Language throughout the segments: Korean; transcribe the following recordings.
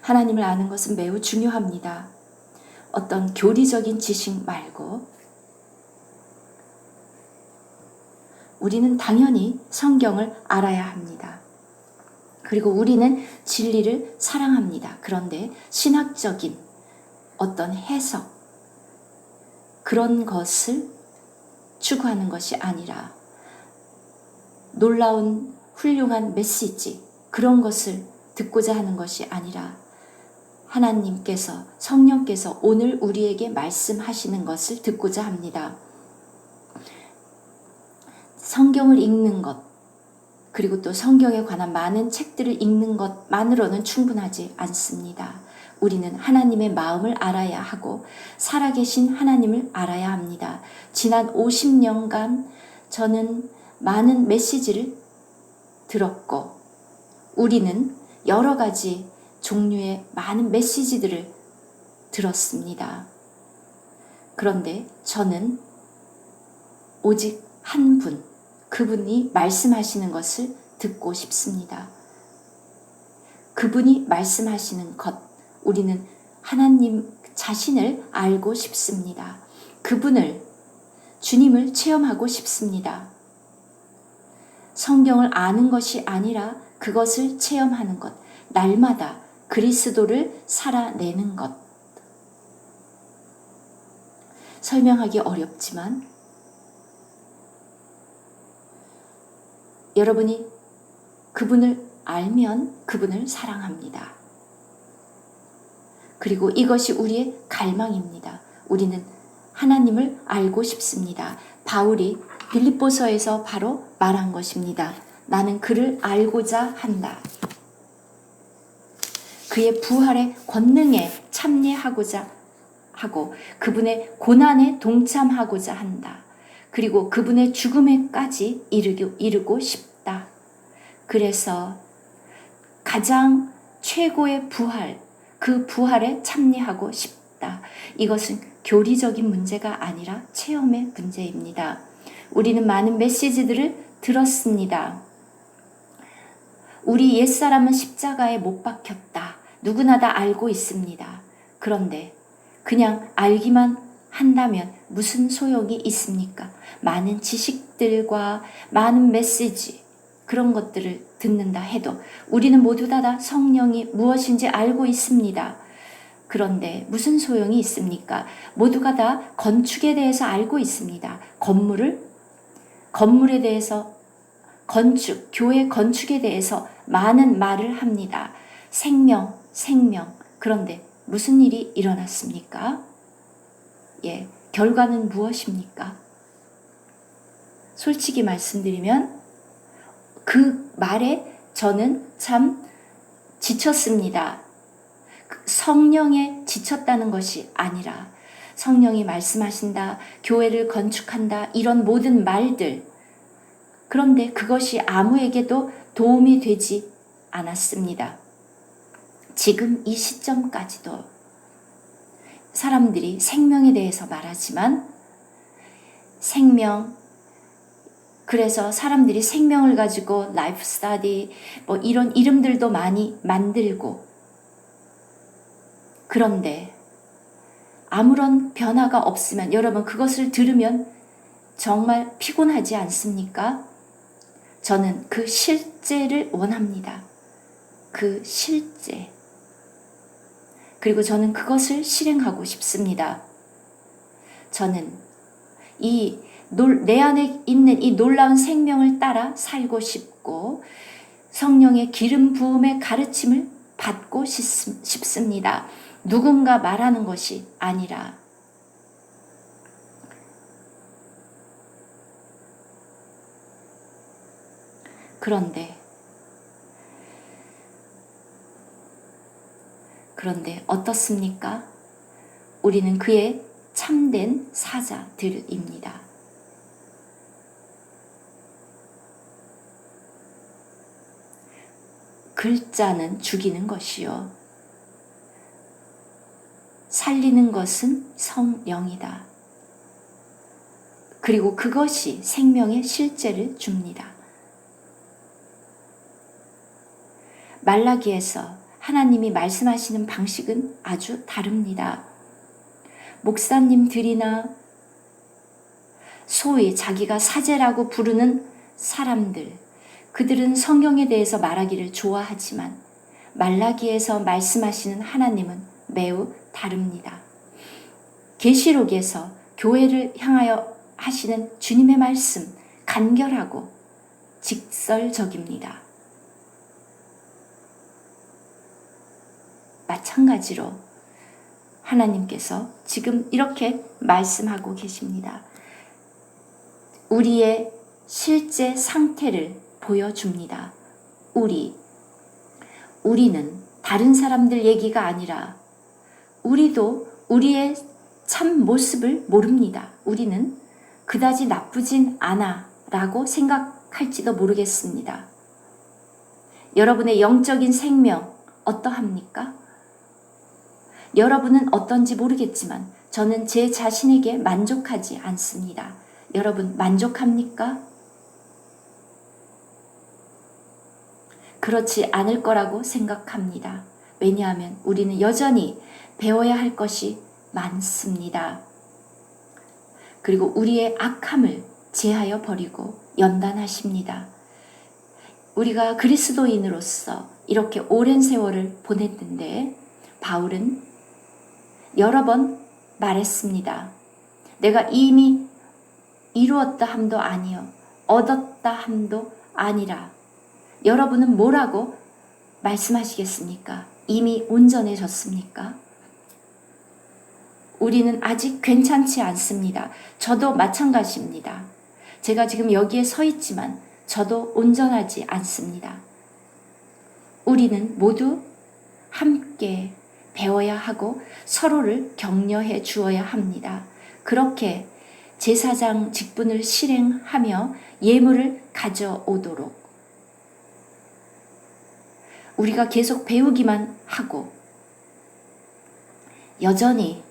하나님을 아는 것은 매우 중요합니다. 어떤 교리적인 지식 말고 우리는 당연히 성경을 알아야 합니다. 그리고 우리는 진리를 사랑합니다. 그런데 신학적인 어떤 해석, 그런 것을 추구하는 것이 아니라 놀라운 훌륭한 메시지, 그런 것을 듣고자 하는 것이 아니라 하나님께서, 성령께서 오늘 우리에게 말씀하시는 것을 듣고자 합니다. 성경을 읽는 것, 그리고 또 성경에 관한 많은 책들을 읽는 것만으로는 충분하지 않습니다. 우리는 하나님의 마음을 알아야 하고 살아계신 하나님을 알아야 합니다. 지난 50년간 저는 많은 메시지를 들었고 우리는 여러 가지 종류의 많은 메시지들을 들었습니다. 그런데 저는 오직 한 분, 그분이 말씀하시는 것을 듣고 싶습니다. 그분이 말씀하시는 것, 우리는 하나님 자신을 알고 싶습니다. 그분을, 주님을 체험하고 싶습니다. 성경을 아는 것이 아니라 그것을 체험하는 것, 날마다 그리스도를 살아내는 것. 설명하기 어렵지만 여러분이 그분을 알면 그분을 사랑합니다. 그리고 이것이 우리의 갈망입니다. 우리는 하나님을 알고 싶습니다. 바울이 빌립보서에서 바로 말한 것입니다. 나는 그를 알고자 한다. 그의 부활의 권능에 참여하고자 하고 그분의 고난에 동참하고자 한다. 그리고 그분의 죽음에까지 이르고 싶다. 그래서 가장 최고의 부활, 그 부활에 참여하고 싶다. 이것은 교리적인 문제가 아니라 체험의 문제입니다. 우리는 많은 메시지들을 들었습니다. 우리 옛사람은 십자가에 못 박혔다. 누구나 다 알고 있습니다. 그런데 그냥 알기만 한다면 무슨 소용이 있습니까? 많은 지식들과 많은 메시지, 그런 것들을 듣는다 해도 우리는 모두 다 성령이 무엇인지 알고 있습니다. 그런데 무슨 소용이 있습니까? 모두가 다 건축에 대해서 알고 있습니다. 건물에 대해서, 교회 건축에 대해서 많은 말을 합니다. 생명. 그런데 무슨 일이 일어났습니까? 결과는 무엇입니까? 솔직히 말씀드리면 그 말에 저는 참 지쳤습니다. 성령에 지쳤다는 것이 아니라 성령이 말씀하신다, 교회를 건축한다, 이런 모든 말들. 그런데 그것이 아무에게도 도움이 되지 않았습니다. 지금 이 시점까지도 사람들이 생명에 대해서 말하지만 그래서 사람들이 생명을 가지고 라이프 스터디 이런 이름들도 많이 만들고, 그런데 아무런 변화가 없으면 여러분 그것을 들으면 정말 피곤하지 않습니까? 저는 그 실제를 원합니다. 그 실제. 그리고 저는 그것을 실행하고 싶습니다. 저는 내 안에 있는 이 놀라운 생명을 따라 살고 싶고 성령의 기름 부음의 가르침을 받고 싶습니다. 누군가 말하는 것이 아니라. 그런데 어떻습니까? 우리는 그의 참된 사자들입니다. 글자는 죽이는 것이요, 살리는 것은 성령이다. 그리고 그것이 생명의 실제를 줍니다. 말라기에서 하나님이 말씀하시는 방식은 아주 다릅니다. 목사님들이나 소위 자기가 사제라고 부르는 사람들, 그들은 성경에 대해서 말하기를 좋아하지만 말라기에서 말씀하시는 하나님은 매우 다릅니다. 계시록에서 교회를 향하여 하시는 주님의 말씀, 간결하고 직설적입니다. 마찬가지로 하나님께서 지금 이렇게 말씀하고 계십니다. 우리의 실제 상태를 보여줍니다. 우리는 다른 사람들 얘기가 아니라 우리도 우리의 참 모습을 모릅니다. 우리는 그다지 나쁘진 않아 라고 생각할지도 모르겠습니다. 여러분의 영적인 생명 어떠합니까? 여러분은 어떤지 모르겠지만 저는 제 자신에게 만족하지 않습니다. 여러분 만족합니까? 그렇지 않을 거라고 생각합니다. 왜냐하면 우리는 여전히 배워야 할 것이 많습니다. 그리고 우리의 악함을 제하여 버리고 연단하십니다. 우리가 그리스도인으로서 이렇게 오랜 세월을 보냈는데 바울은 여러 번 말했습니다. 내가 이미 이루었다 함도 아니요 얻었다 함도 아니라. 여러분은 뭐라고 말씀하시겠습니까? 이미 온전해졌습니까? 우리는 아직 괜찮지 않습니다. 저도 마찬가지입니다. 제가 지금 여기에 서 있지만 저도 온전하지 않습니다. 우리는 모두 함께 배워야 하고 서로를 격려해 주어야 합니다. 그렇게 제사장 직분을 실행하며 예물을 가져오도록 우리가 계속 배우기만 하고 여전히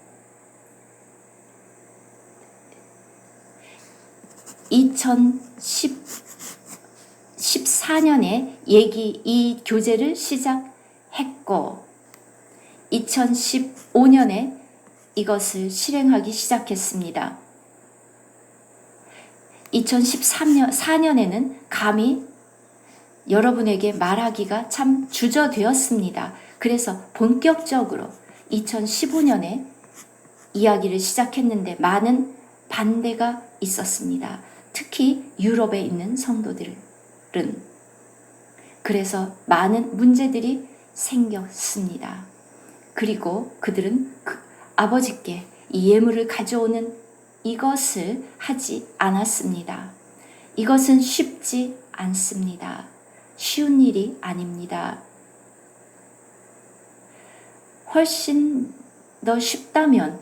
2014년에 이 교재를 시작했고 2015년에 이것을 실행하기 시작했습니다. 2014년에는 감히 여러분에게 말하기가 참 주저되었습니다. 그래서 본격적으로 2015년에 이야기를 시작했는데 많은 반대가 있었습니다. 특히 유럽에 있는 성도들은. 그래서 많은 문제들이 생겼습니다. 그리고 그들은 아버지께 이 예물을 가져오는 이것을 하지 않았습니다. 이것은 쉽지 않습니다. 쉬운 일이 아닙니다. 훨씬 더 쉽다면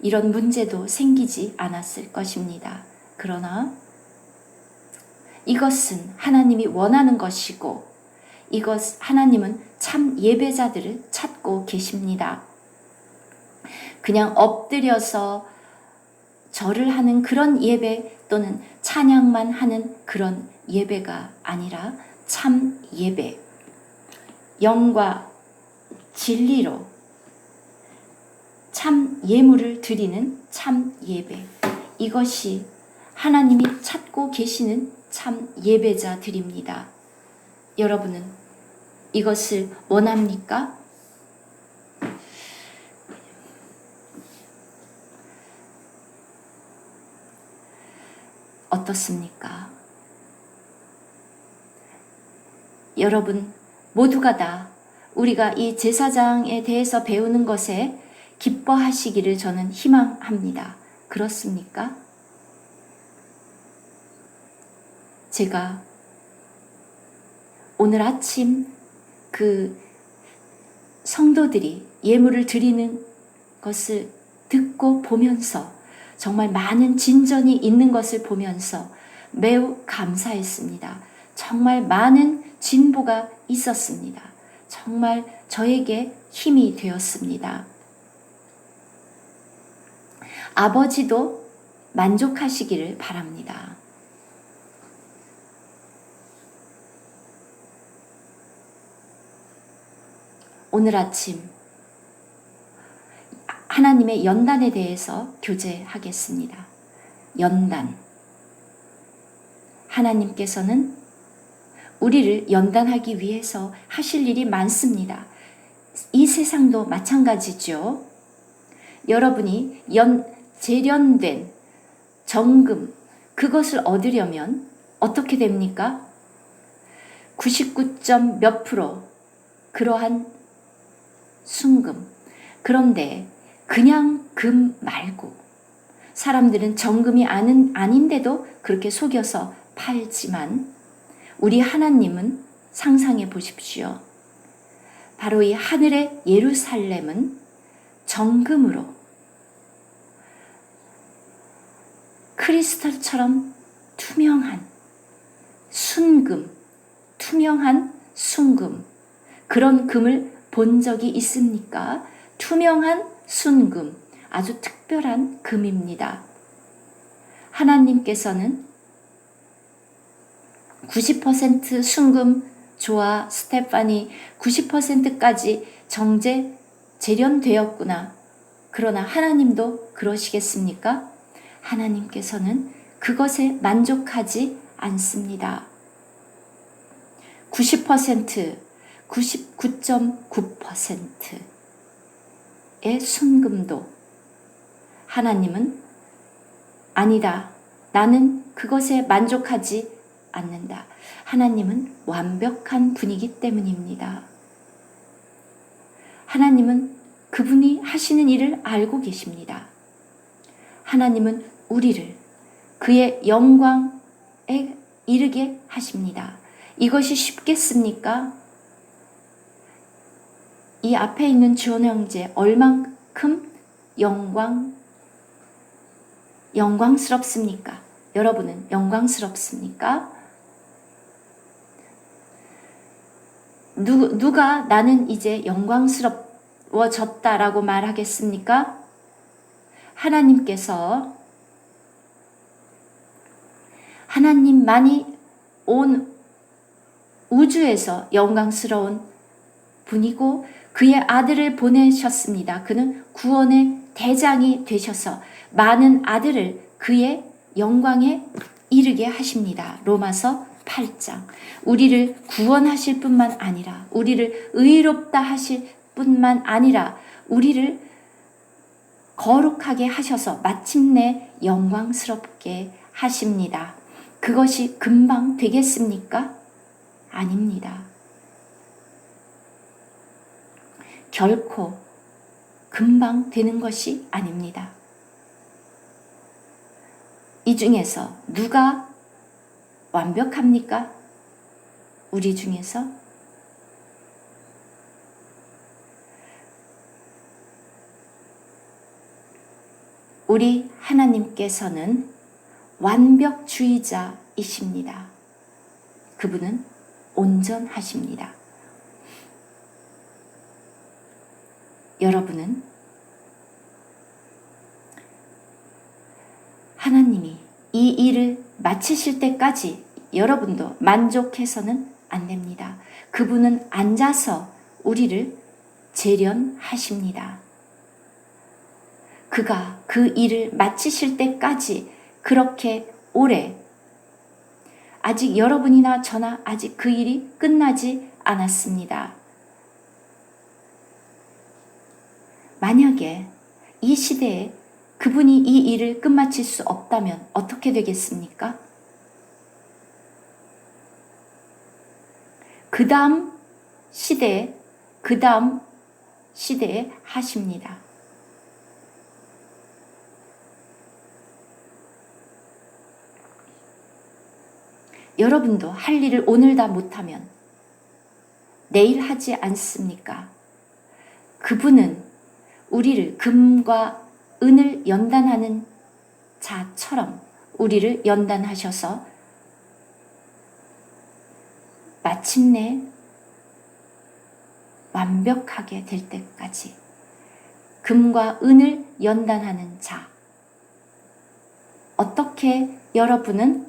이런 문제도 생기지 않았을 것입니다. 그러나 이것은 하나님이 원하는 것이고 하나님은 참 예배자들을 찾고 계십니다. 그냥 엎드려서 절을 하는 그런 예배 또는 찬양만 하는 그런 예배가 아니라 참 예배, 영과 진리로 참 예물을 드리는 참 예배, 이것이 하나님이 찾고 계시는 참 예배자들입니다. 여러분은 이것을 원합니까? 어떻습니까? 여러분 모두가 다 우리가 이 제사장에 대해서 배우는 것에 기뻐하시기를 저는 희망합니다. 그렇습니까? 제가 오늘 아침 그 성도들이 예물을 드리는 것을 듣고 보면서 정말 많은 진전이 있는 것을 보면서 매우 감사했습니다. 정말 많은 진보가 있었습니다. 정말 저에게 힘이 되었습니다. 아버지도 만족하시기를 바랍니다. 오늘 아침 하나님의 연단에 대해서 교제하겠습니다. 연단. 하나님께서는 우리를 연단하기 위해서 하실 일이 많습니다. 이 세상도 마찬가지죠. 여러분이 재련된 정금, 그것을 얻으려면 어떻게 됩니까? 99점 몇 프로 그러한 순금. 그런데 그냥 금 말고 사람들은 정금이 아닌데도 그렇게 속여서 팔지만 우리 하나님은 상상해 보십시오. 바로 이 하늘의 예루살렘은 정금으로 크리스탈처럼 투명한 순금, 투명한 순금, 그런 금을 본 적이 있습니까? 투명한 순금, 아주 특별한 금입니다. 하나님께서는 90% 순금, 조아, 스테파니 90%까지 재련되었구나. 그러나 하나님도 그러시겠습니까? 하나님께서는 그것에 만족하지 않습니다. 90%, 99.9%의 순금도 하나님은 아니다. 나는 그것에 만족하지 않는다. 하나님은 완벽한 분이기 때문입니다. 하나님은 그분이 하시는 일을 알고 계십니다. 하나님은 우리를 그의 영광에 이르게 하십니다. 이것이 쉽겠습니까? 이 앞에 있는 주원 형제 얼만큼 영광스럽습니까? 여러분은 영광스럽습니까? 누가 나는 이제 영광스러워졌다라고 말하겠습니까? 하나님께서 하나님만이 온 우주에서 영광스러운 분이고 그의 아들을 보내셨습니다. 그는 구원의 대장이 되셔서 많은 아들을 그의 영광에 이르게 하십니다. 로마서 8장. 우리를 구원하실 뿐만 아니라 우리를 의롭다 하실 뿐만 아니라 우리를 거룩하게 하셔서 마침내 영광스럽게 하십니다. 그것이 금방 되겠습니까? 아닙니다. 결코 금방 되는 것이 아닙니다. 이 중에서 누가 완벽합니까? 우리 중에서? 우리 하나님께서는 완벽주의자이십니다. 그분은 온전하십니다. 여러분은 하나님이 이 일을 마치실 때까지 여러분도 만족해서는 안 됩니다. 그분은 앉아서 우리를 재련하십니다. 그가 그 일을 마치실 때까지 그렇게 오래, 아직 여러분이나 저나 아직 그 일이 끝나지 않았습니다. 만약에 이 시대에 그분이 이 일을 끝마칠 수 없다면 어떻게 되겠습니까? 그 다음 시대에 하십니다. 여러분도 할 일을 오늘 다 못하면 내일 하지 않습니까? 그분은 우리를 금과 은을 연단하는 자처럼 우리를 연단하셔서 마침내 완벽하게 될 때까지 금과 은을 연단하는 자. 어떻게 여러분은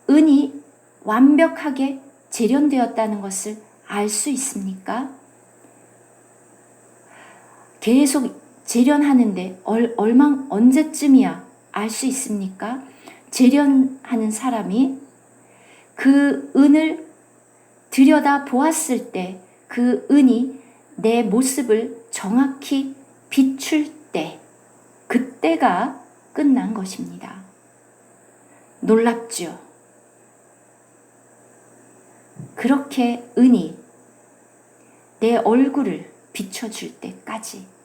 은이 완벽하게 재련되었다는 것을 알 수 있습니까? 계속 재련하는데 언제쯤이야 알 수 있습니까? 재련하는 사람이 그 은을 들여다 보았을 때 그 은이 내 모습을 정확히 비출 때, 그때가 끝난 것입니다. 놀랍죠? 그렇게 은이 내 얼굴을 비춰줄 때까지.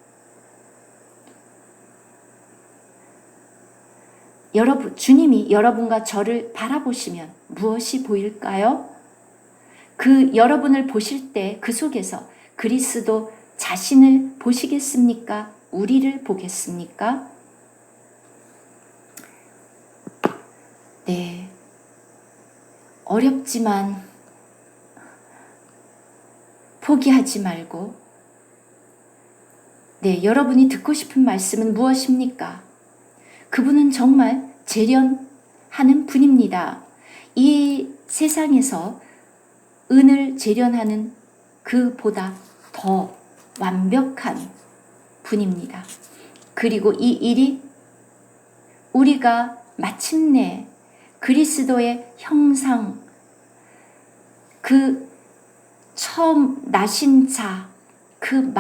주님이 여러분과 저를 바라보시면 무엇이 보일까요? 그 여러분을 보실 때 그 속에서 그리스도 자신을 보시겠습니까? 우리를 보겠습니까? 네. 어렵지만 포기하지 말고, 네, 여러분이 듣고 싶은 말씀은 무엇입니까? 그분은 정말 재련하는 분입니다. 이 세상에서 은을 재련하는 그보다 더 완벽한 분입니다. 그리고 이 일이 우리가 마침내 그리스도의 형상, 그 처음 나신 자, 그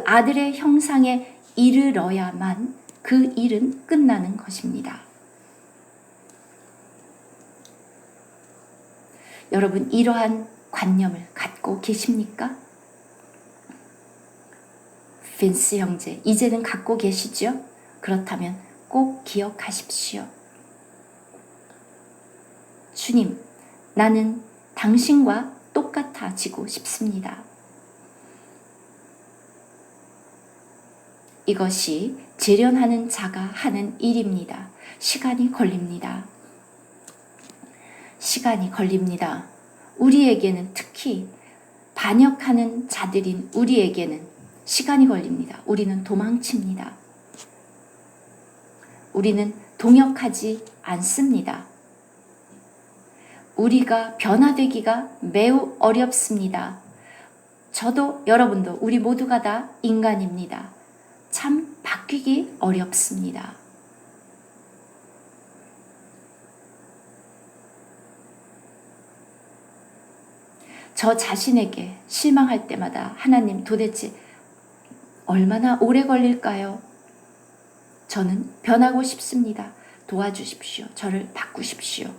아들의 형상에 이르러야만 그 일은 끝나는 것입니다. 여러분, 이러한 관념을 갖고 계십니까? 빈스 형제, 이제는 갖고 계시죠? 그렇다면 꼭 기억하십시오. 주님, 나는 당신과 똑같아지고 싶습니다. 이것이 재련하는 자가 하는 일입니다. 시간이 걸립니다. 시간이 걸립니다. 우리에게는, 특히 반역하는 자들인 우리에게는 시간이 걸립니다. 우리는 도망칩니다. 우리는 동역하지 않습니다. 우리가 변화되기가 매우 어렵습니다. 저도 여러분도 우리 모두가 다 인간입니다. 참 바뀌기 어렵습니다. 저 자신에게 실망할 때마다 하나님, 도대체 얼마나 오래 걸릴까요? 저는 변하고 싶습니다. 도와주십시오. 저를 바꾸십시오.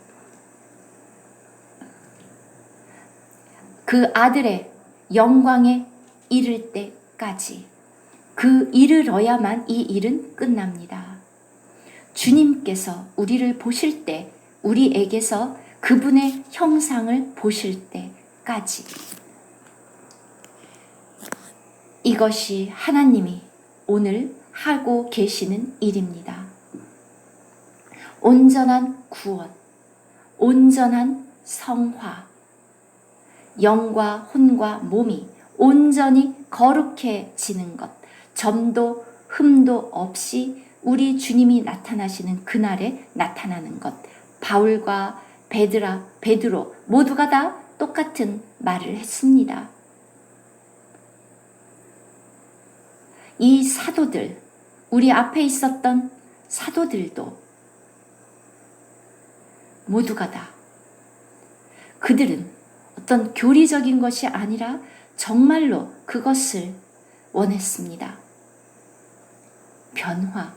그 아들의 영광에 이를 때까지, 이르러야만 이 일은 끝납니다. 주님께서 우리를 보실 때, 우리에게서 그분의 형상을 보실 때까지, 이것이 하나님이 오늘 하고 계시는 일입니다. 온전한 구원, 온전한 성화, 영과 혼과 몸이 온전히 거룩해지는 것, 점도 흠도 없이 우리 주님이 나타나시는 그날에 나타나는 것. 바울과 베드로 모두가 다 똑같은 말을 했습니다. 이 사도들, 우리 앞에 있었던 사도들도 모두가 다, 그들은 어떤 교리적인 것이 아니라 정말로 그것을 원했습니다. 변화.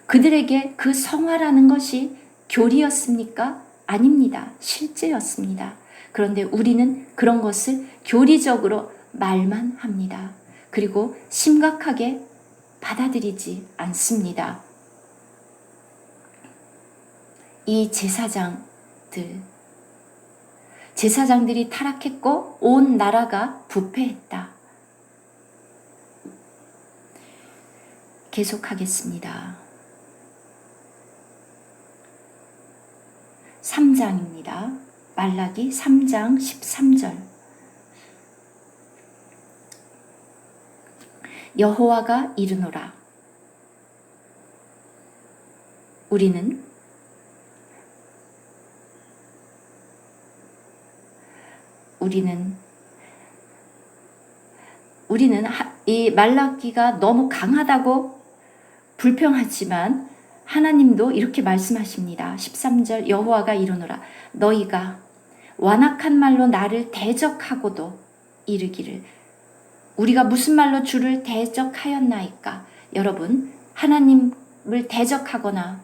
그들에게 그 성화라는 것이 교리였습니까? 아닙니다. 실제였습니다. 그런데 우리는 그런 것을 교리적으로 말만 합니다. 그리고 심각하게 받아들이지 않습니다. 이 제사장들이 타락했고 온 나라가 부패했다. 계속하겠습니다. 3장입니다. 말라기 3장 13절. 여호와가 이르노라. 우리는 우리는 이 말라기가 너무 강하다고 불평하지만 하나님도 이렇게 말씀하십니다. 13절 여호와가 이르노라 너희가 완악한 말로 나를 대적하고도 이르기를 우리가 무슨 말로 주를 대적하였나이까. 여러분 하나님을 대적하거나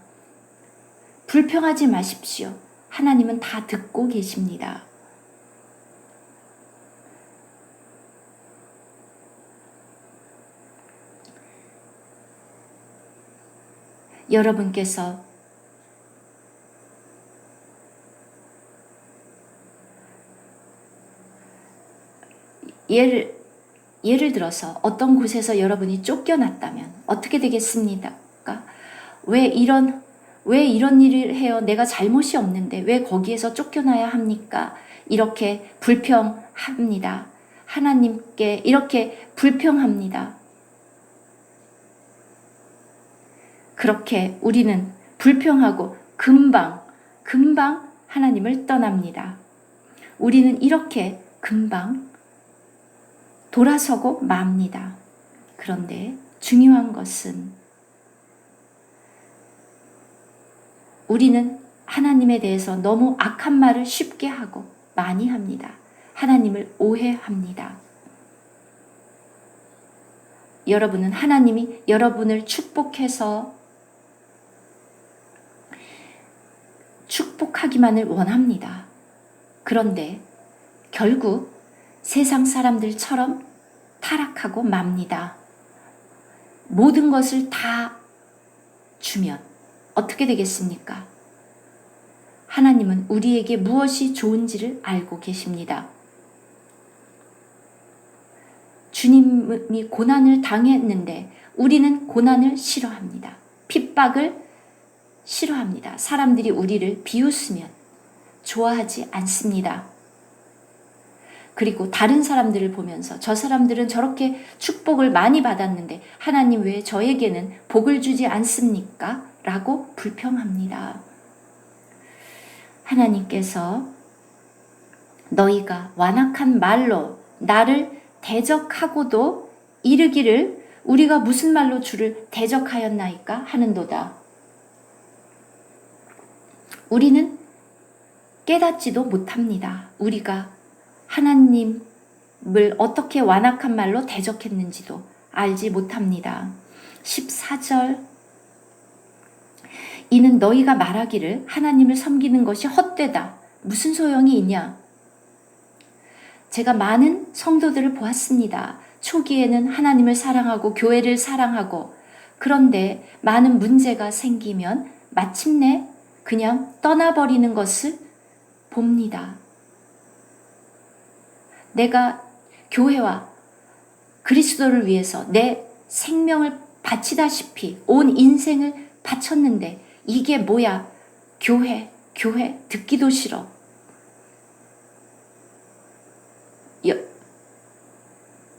불평하지 마십시오. 하나님은 다 듣고 계십니다. 여러분께서 예를 들어서 어떤 곳에서 여러분이 쫓겨났다면 어떻게 되겠습니까? 왜 이런 일을 해요? 내가 잘못이 없는데 왜 거기에서 쫓겨나야 합니까? 이렇게 불평합니다. 하나님께 이렇게 불평합니다. 그렇게 우리는 불평하고 금방 하나님을 떠납니다. 우리는 이렇게 금방 돌아서고 맙니다. 그런데 중요한 것은 우리는 하나님에 대해서 너무 악한 말을 쉽게 하고 많이 합니다. 하나님을 오해합니다. 여러분은 하나님이 여러분을 축복하기만을 원합니다. 그런데 결국 세상 사람들처럼 타락하고 맙니다. 모든 것을 다 주면 어떻게 되겠습니까? 하나님은 우리에게 무엇이 좋은지를 알고 계십니다. 주님이 고난을 당했는데 우리는 고난을 싫어합니다. 핍박을 싫어합니다. 사람들이 우리를 비웃으면 좋아하지 않습니다. 그리고 다른 사람들을 보면서 저 사람들은 저렇게 축복을 많이 받았는데 하나님 왜 저에게는 복을 주지 않습니까? 라고 불평합니다. 하나님께서 너희가 완악한 말로 나를 대적하고도 이르기를 우리가 무슨 말로 주를 대적하였나이까 하는도다. 우리는 깨닫지도 못합니다. 우리가 하나님을 어떻게 완악한 말로 대적했는지도 알지 못합니다. 14절 이는 너희가 말하기를 하나님을 섬기는 것이 헛되다. 무슨 소용이 있냐? 제가 많은 성도들을 보았습니다. 초기에는 하나님을 사랑하고 교회를 사랑하고 그런데 많은 문제가 생기면 마침내 그냥 떠나버리는 것을 봅니다. 내가 교회와 그리스도를 위해서 내 생명을 바치다시피 온 인생을 바쳤는데 이게 뭐야? 교회 듣기도 싫어.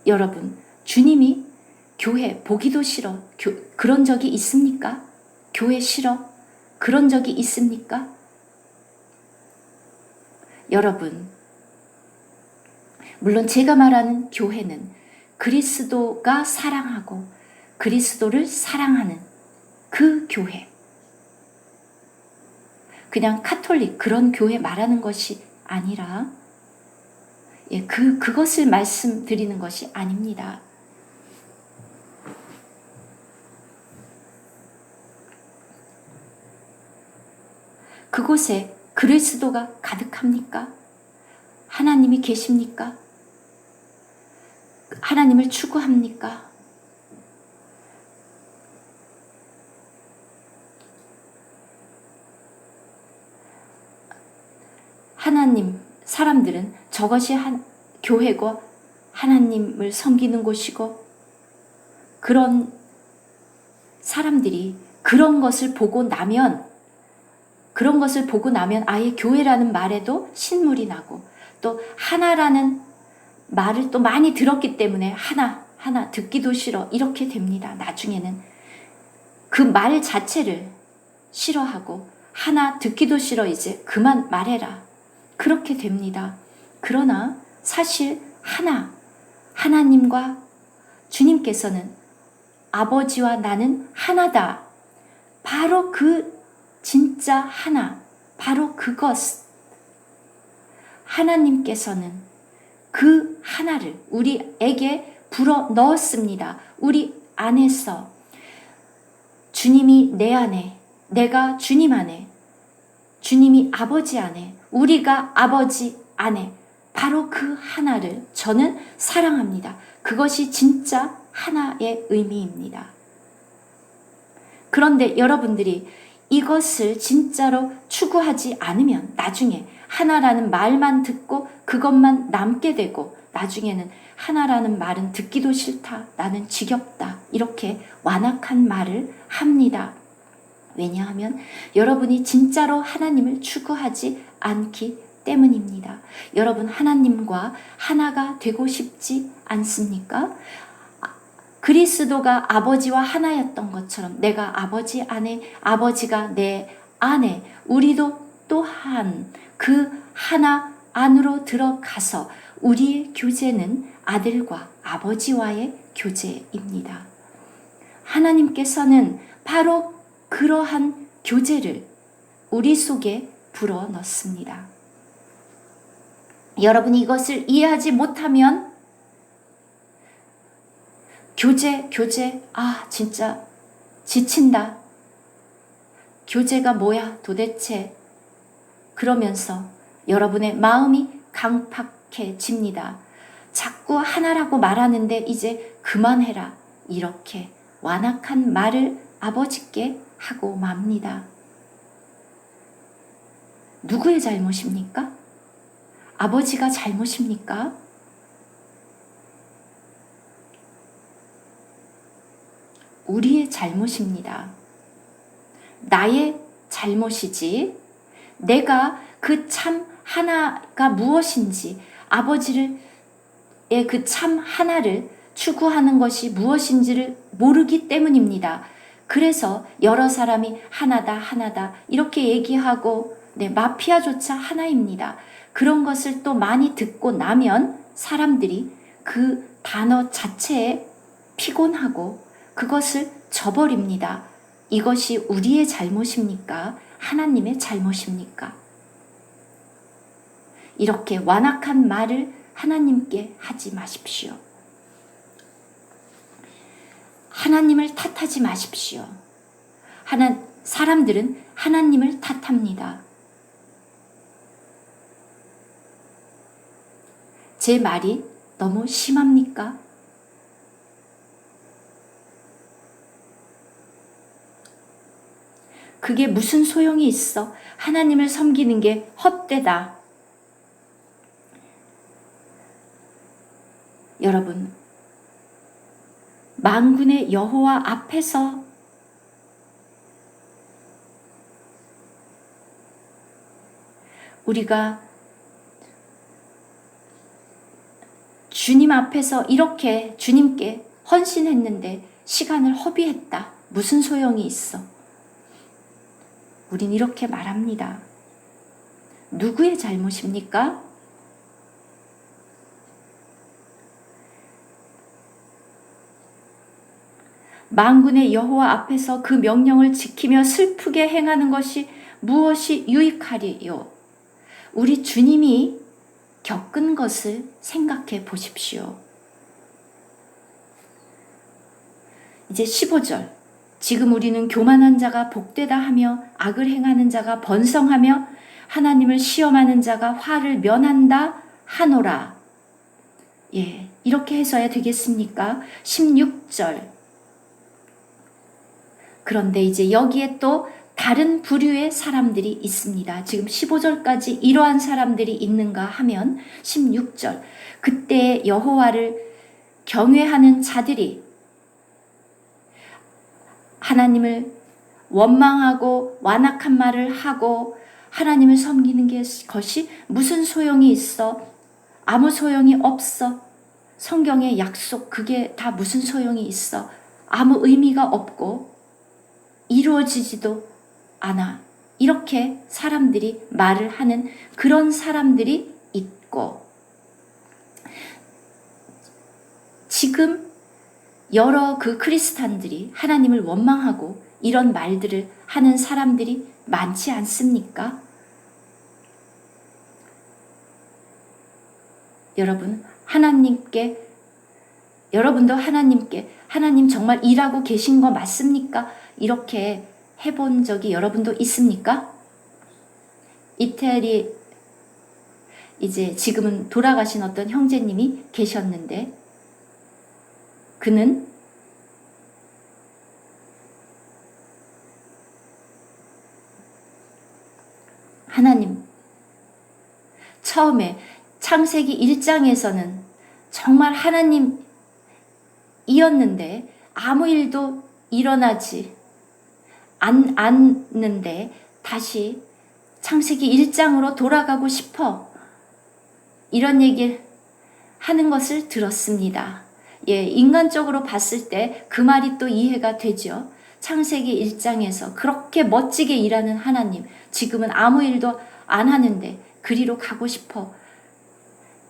여러분, 주님이 교회 보기도 싫어. 그런 적이 있습니까? 교회 싫어. 그런 적이 있습니까? 여러분, 물론 제가 말하는 교회는 그리스도가 사랑하고 그리스도를 사랑하는 그 교회. 그냥 카톨릭 그런 교회 말하는 것이 아니라 그것을 말씀드리는 것이 아닙니다. 그곳에 그리스도가 가득합니까? 하나님이 계십니까? 하나님을 추구합니까? 사람들은 저것이 교회고 하나님을 섬기는 곳이고 그런 사람들이 그런 것을 보고 나면 아예 교회라는 말에도 신물이 나고 또 하나라는 말을 또 많이 들었기 때문에 하나 듣기도 싫어 이렇게 됩니다. 나중에는 그 말 자체를 싫어하고 하나 듣기도 싫어 이제 그만 말해라 그렇게 됩니다. 그러나 사실 하나님과 주님께서는 아버지와 나는 하나다. 바로 그 진짜 하나, 바로 그것. 하나님께서는 그 하나를 우리에게 불어 넣었습니다. 우리 안에서 주님이 내 안에, 내가 주님 안에, 주님이 아버지 안에, 우리가 아버지 안에, 바로 그 하나를 저는 사랑합니다. 그것이 진짜 하나의 의미입니다. 그런데 여러분들이 이것을 진짜로 추구하지 않으면 나중에 하나라는 말만 듣고 그것만 남게 되고, 나중에는 하나라는 말은 듣기도 싫다, 나는 지겹다, 이렇게 완악한 말을 합니다. 왜냐하면 여러분이 진짜로 하나님을 추구하지 않기 때문입니다. 여러분, 하나님과 하나가 되고 싶지 않습니까? 그리스도가 아버지와 하나였던 것처럼 내가 아버지 안에, 아버지가 내 안에, 우리도 또한 그 하나 안으로 들어가서 우리의 교제는 아들과 아버지와의 교제입니다. 하나님께서는 바로 그러한 교제를 우리 속에 불어 넣습니다. 여러분이 이것을 이해하지 못하면 교제, 진짜 지친다. 교제가 뭐야 도대체. 그러면서 여러분의 마음이 강팍해집니다. 자꾸 하나라고 말하는데 이제 그만해라. 이렇게 완악한 말을 아버지께 하고 맙니다. 누구의 잘못입니까? 아버지가 잘못입니까? 우리의 잘못입니다. 나의 잘못이지. 내가 그 참 하나가 무엇인지, 아버지의 그 참 하나를 추구하는 것이 무엇인지를 모르기 때문입니다. 그래서 여러 사람이 하나다 이렇게 얘기하고, 마피아조차 하나입니다. 그런 것을 또 많이 듣고 나면 사람들이 그 단어 자체에 피곤하고 그것을 저버립니다. 이것이 우리의 잘못입니까? 하나님의 잘못입니까? 이렇게 완악한 말을 하나님께 하지 마십시오. 하나님을 탓하지 마십시오. 사람들은 하나님을 탓합니다. 제 말이 너무 심합니까? 그게 무슨 소용이 있어? 하나님을 섬기는 게 헛되다. 여러분, 만군의 여호와 앞에서 우리가 주님 앞에서 이렇게 주님께 헌신했는데 시간을 허비했다. 무슨 소용이 있어? 우린 이렇게 말합니다. 누구의 잘못입니까? 만군의 여호와 앞에서 그 명령을 지키며 슬프게 행하는 것이 무엇이 유익하리요? 우리 주님이 겪은 것을 생각해 보십시오. 이제 15절. 지금 우리는 교만한 자가 복되다 하며 악을 행하는 자가 번성하며 하나님을 시험하는 자가 화를 면한다 하노라. 이렇게 해서야 되겠습니까? 16절. 그런데 이제 여기에 또 다른 부류의 사람들이 있습니다. 지금 15절까지 이러한 사람들이 있는가 하면 16절. 그때 여호와를 경외하는 자들이 하나님을 원망하고 완악한 말을 하고 하나님을 섬기는 것이 무슨 소용이 있어? 아무 소용이 없어. 성경의 약속 그게 다 무슨 소용이 있어? 아무 의미가 없고 이루어지지도 않아. 이렇게 사람들이 말을 하는 그런 사람들이 있고, 지금 여러 그 크리스찬들이 하나님을 원망하고 이런 말들을 하는 사람들이 많지 않습니까? 여러분도 하나님께 하나님 정말 일하고 계신 거 맞습니까? 이렇게 해본 적이 여러분도 있습니까? 이태리 이제 지금은 돌아가신 어떤 형제님이 계셨는데 그는 하나님 처음에 창세기 1장에서는 정말 하나님이었는데 아무 일도 일어나지 않는데 다시 창세기 1장으로 돌아가고 싶어 이런 얘기를 하는 것을 들었습니다. 예, 인간적으로 봤을 때 그 말이 또 이해가 되죠. 창세기 1장에서 그렇게 멋지게 일하는 하나님, 지금은 아무 일도 안 하는데 그리로 가고 싶어.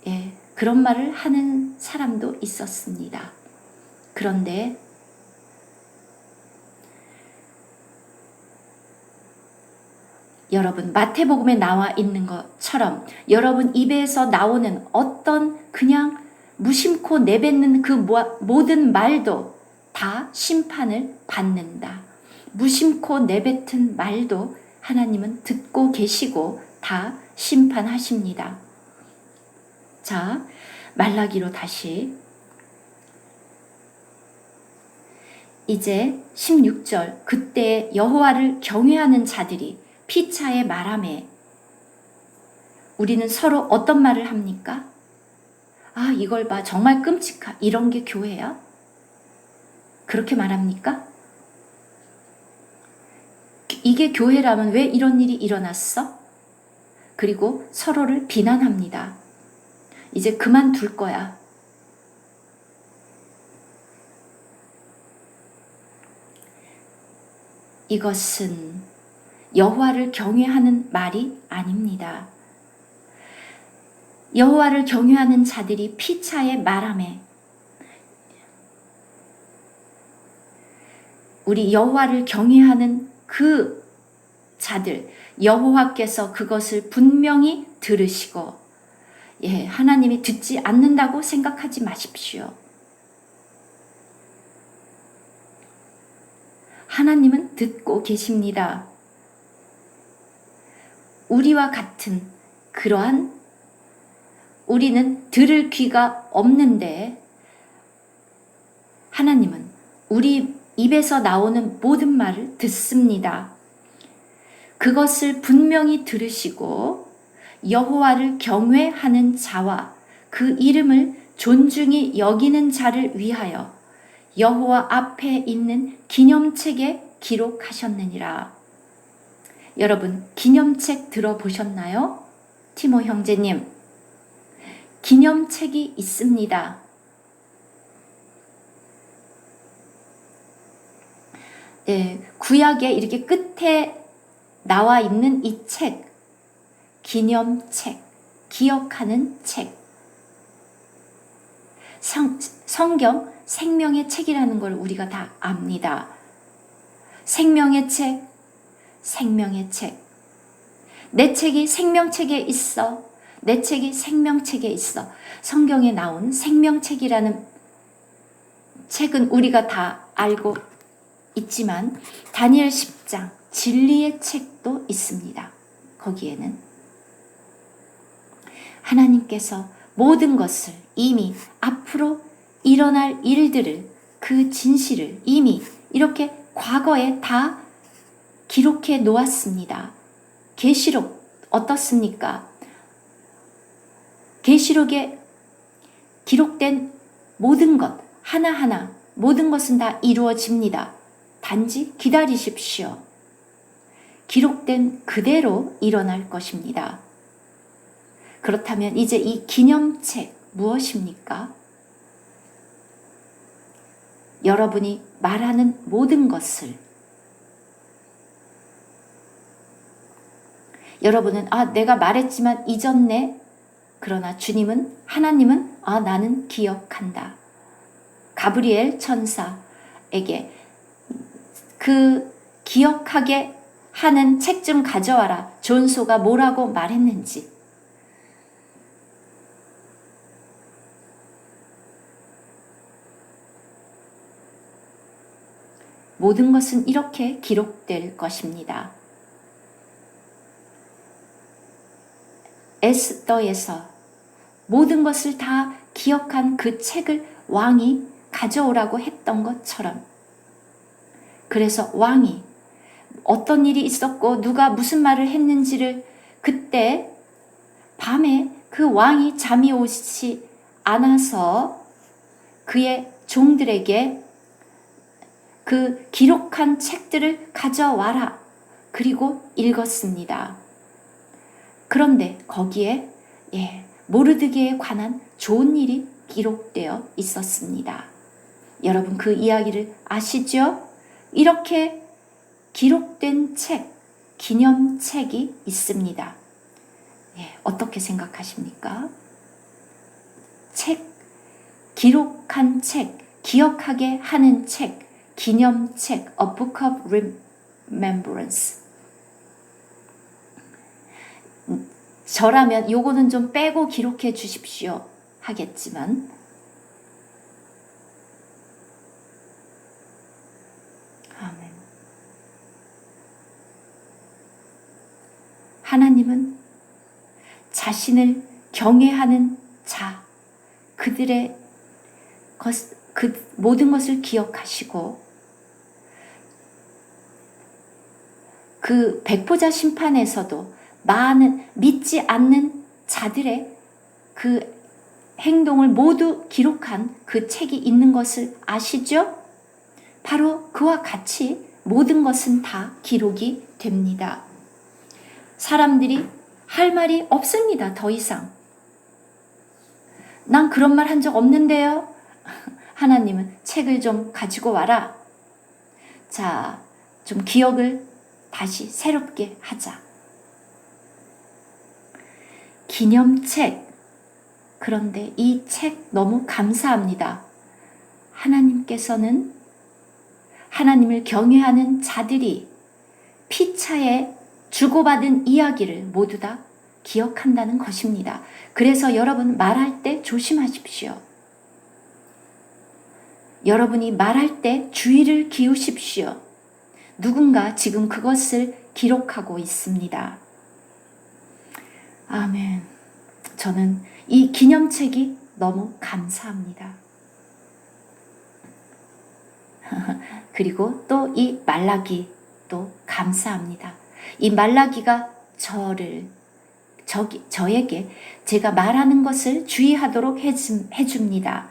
예, 그런 말을 하는 사람도 있었습니다. 그런데 여러분, 마태복음에 나와 있는 것처럼 여러분 입에서 나오는 어떤 그냥 무심코 내뱉는 그 모든 말도 다 심판을 받는다. 무심코 내뱉은 말도 하나님은 듣고 계시고 다 심판하십니다. 자, 말라기로 다시 이제 16절 그때 여호와를 경외하는 자들이 피차에 말하매 우리는 서로 어떤 말을 합니까? 아, 이걸 봐. 정말 끔찍하. 이런 게 교회야? 그렇게 말합니까? 이게 교회라면 왜 이런 일이 일어났어? 그리고 서로를 비난합니다. 이제 그만둘 거야. 이것은 여호와를 경외하는 말이 아닙니다. 여호와를 경외하는 자들이 피차에 말하매 우리 여호와를 경외하는 그 자들 여호와께서 그것을 분명히 들으시고 예, 하나님이 듣지 않는다고 생각하지 마십시오. 하나님은 듣고 계십니다. 우리와 같은 그러한 우리는 들을 귀가 없는데 하나님은 우리 입에서 나오는 모든 말을 듣습니다. 그것을 분명히 들으시고 여호와를 경외하는 자와 그 이름을 존중히 여기는 자를 위하여 여호와 앞에 있는 기념책에 기록하셨느니라. 여러분, 기념책 들어보셨나요? 티모 형제님, 기념책이 있습니다. 예, 구약에 이렇게 끝에 나와 있는 이 책, 기념책, 기억하는 책. 성경 생명의 책이라는 걸 우리가 다 압니다. 생명의 책, 생명의 책. 내 책이 생명책에 있어. 내 책이 생명책에 있어. 성경에 나온 생명책이라는 책은 우리가 다 알고 있지만 다니엘 10장 진리의 책도 있습니다. 거기에는 하나님께서 모든 것을 이미 앞으로 일어날 일들을 그 진실을 이미 이렇게 과거에 다 기록해 놓았습니다. 계시록 어떻습니까? 계시록에 기록된 모든 것 하나하나 모든 것은 다 이루어집니다. 단지 기다리십시오. 기록된 그대로 일어날 것입니다. 그렇다면 이제 이 기념책 무엇입니까? 여러분이 말하는 모든 것을 여러분은 내가 말했지만 잊었네. 그러나 하나님은 나는 기억한다. 가브리엘 천사에게 그 기억하게 하는 책 좀 가져와라. 존소가 뭐라고 말했는지. 모든 것은 이렇게 기록될 것입니다. 에스더에서 모든 것을 다 기억한 그 책을 왕이 가져오라고 했던 것처럼, 그래서 왕이 어떤 일이 있었고 누가 무슨 말을 했는지를 그때 밤에 그 왕이 잠이 오지 않아서 그의 종들에게 그 기록한 책들을 가져와라. 그리고 읽었습니다. 그런데 거기에 모르드게에 관한 좋은 일이 기록되어 있었습니다. 여러분 그 이야기를 아시죠? 이렇게 기록된 책, 기념책이 있습니다. 어떻게 생각하십니까? 책, 기록한 책, 기억하게 하는 책, 기념책, A Book of Remembrance. 저라면 요거는 좀 빼고 기록해 주십시오 하겠지만, 아멘. 하나님은 자신을 경외하는 자, 그들의 그 모든 것을 기억하시고 그 백보자 심판에서도 많은 믿지 않는 자들의 그 행동을 모두 기록한 그 책이 있는 것을 아시죠? 바로 그와 같이 모든 것은 다 기록이 됩니다. 사람들이 할 말이 없습니다. 더 이상. 난 그런 말 한 적 없는데요. 하나님은 책을 좀 가지고 와라. 자, 좀 기억을 다시 새롭게 하자. 기념책. 그런데 이 책 너무 감사합니다. 하나님께서는 하나님을 경외하는 자들이 피차에 주고받은 이야기를 모두 다 기억한다는 것입니다. 그래서 여러분 말할 때 조심하십시오. 여러분이 말할 때 주의를 기울이십시오. 누군가 지금 그것을 기록하고 있습니다. 아멘. 저는 이 기념책이 너무 감사합니다. 그리고 또 이 말라기도 감사합니다. 이 말라기가 저에게 제가 말하는 것을 주의하도록 해줍니다.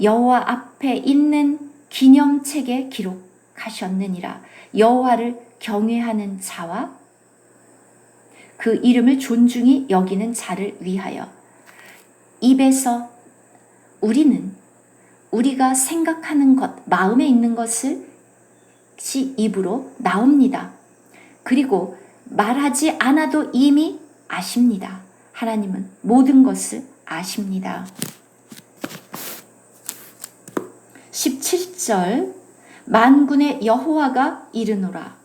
여호와 앞에 있는 기념책에 기록하셨느니라. 여호와를 경외하는 자와 그 이름을 존중히 여기는 자를 위하여. 입에서 우리가 생각하는 것, 마음에 있는 것을 입으로 나옵니다. 그리고 말하지 않아도 이미 아십니다. 하나님은 모든 것을 아십니다. 17절 만군의 여호와가 이르노라.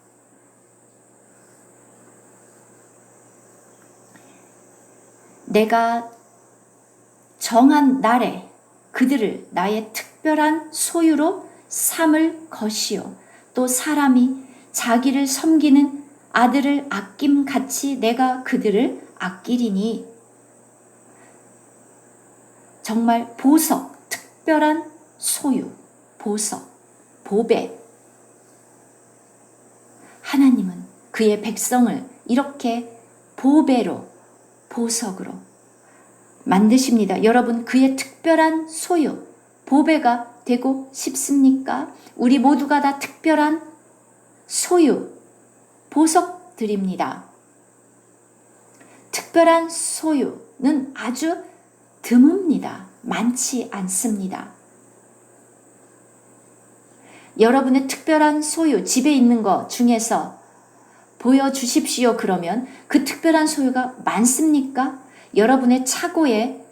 내가 정한 날에 그들을 나의 특별한 소유로 삼을 것이요. 또 사람이 자기를 섬기는 아들을 아낌같이 내가 그들을 아끼리니. 정말 보석, 특별한 소유, 보석, 보배. 하나님은 그의 백성을 이렇게 보배로, 보석으로 만드십니다. 여러분 그의 특별한 소유, 보배가 되고 싶습니까? 우리 모두가 다 특별한 소유, 보석들입니다. 특별한 소유는 아주 드뭅니다. 많지 않습니다. 여러분의 특별한 소유, 집에 있는 것 중에서 보여주십시오. 그러면 그 특별한 소유가 많습니까? 여러분의 차고에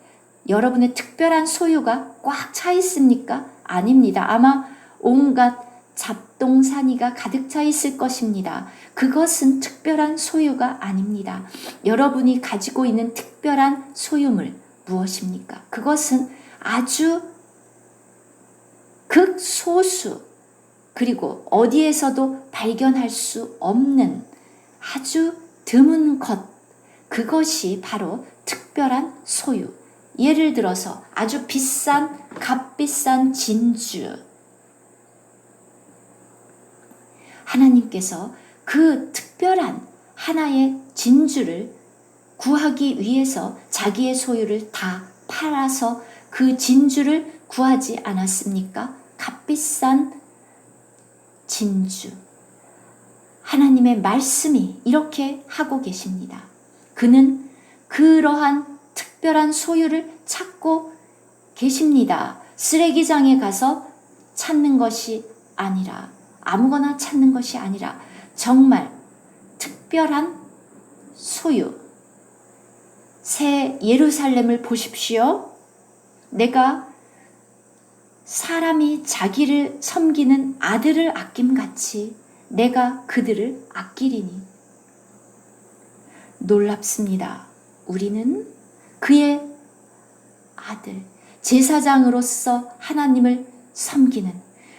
여러분의 특별한 소유가 꽉 차 있습니까? 아닙니다. 아마 온갖 잡동사니가 가득 차 있을 것입니다. 그것은 특별한 소유가 아닙니다. 여러분이 가지고 있는 특별한 소유물 무엇입니까? 그것은 아주 극소수, 그리고 어디에서도 발견할 수 없는 아주 드문 것, 그것이 바로 특별한 소유. 예를 들어서 아주 비싼, 값비싼 진주. 하나님께서 그 특별한 하나의 진주를 구하기 위해서 자기의 소유를 다 팔아서 그 진주를 구하지 않았습니까? 값비싼 진주. 하나님의 말씀이 이렇게 하고 계십니다. 그는 그러한 특별한 소유를 찾고 계십니다. 쓰레기장에 가서 찾는 것이 아니라, 아무거나 찾는 것이 아니라 정말 특별한 소유. 새 예루살렘을 보십시오. 내가 사람이 자기를 섬기는 아들을 아낌같이 내가 그들을 아끼리니. 놀랍습니다. 우리는 그의 아들, 제사장으로서 하나님을 섬기는,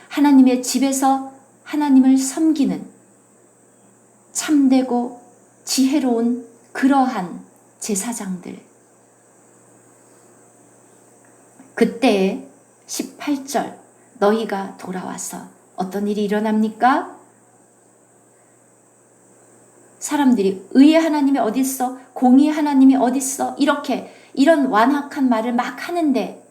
하나님의 집에서 하나님을 섬기는 참되고 지혜로운 그러한 제사장들. 그때에 18절, 너희가 돌아와서 어떤 일이 일어납니까? 사람들이 의의 하나님이 어딨어? 공의의 하나님이 어딨어? 이런 완악한 말을 막 하는데,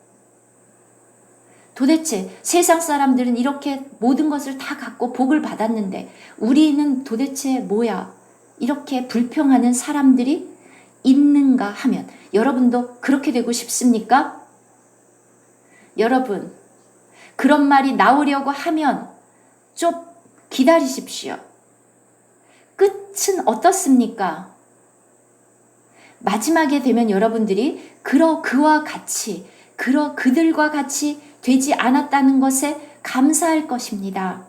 도대체 세상 사람들은 이렇게 모든 것을 다 갖고 복을 받았는데 우리는 도대체 뭐야? 이렇게 불평하는 사람들이 있는가 하면, 여러분도 그렇게 되고 싶습니까? 여러분, 그런 말이 나오려고 하면 좀 기다리십시오. 끝은 어떻습니까? 마지막에 되면 여러분들이 그와 같이, 그들과 같이 되지 않았다는 것에 감사할 것입니다.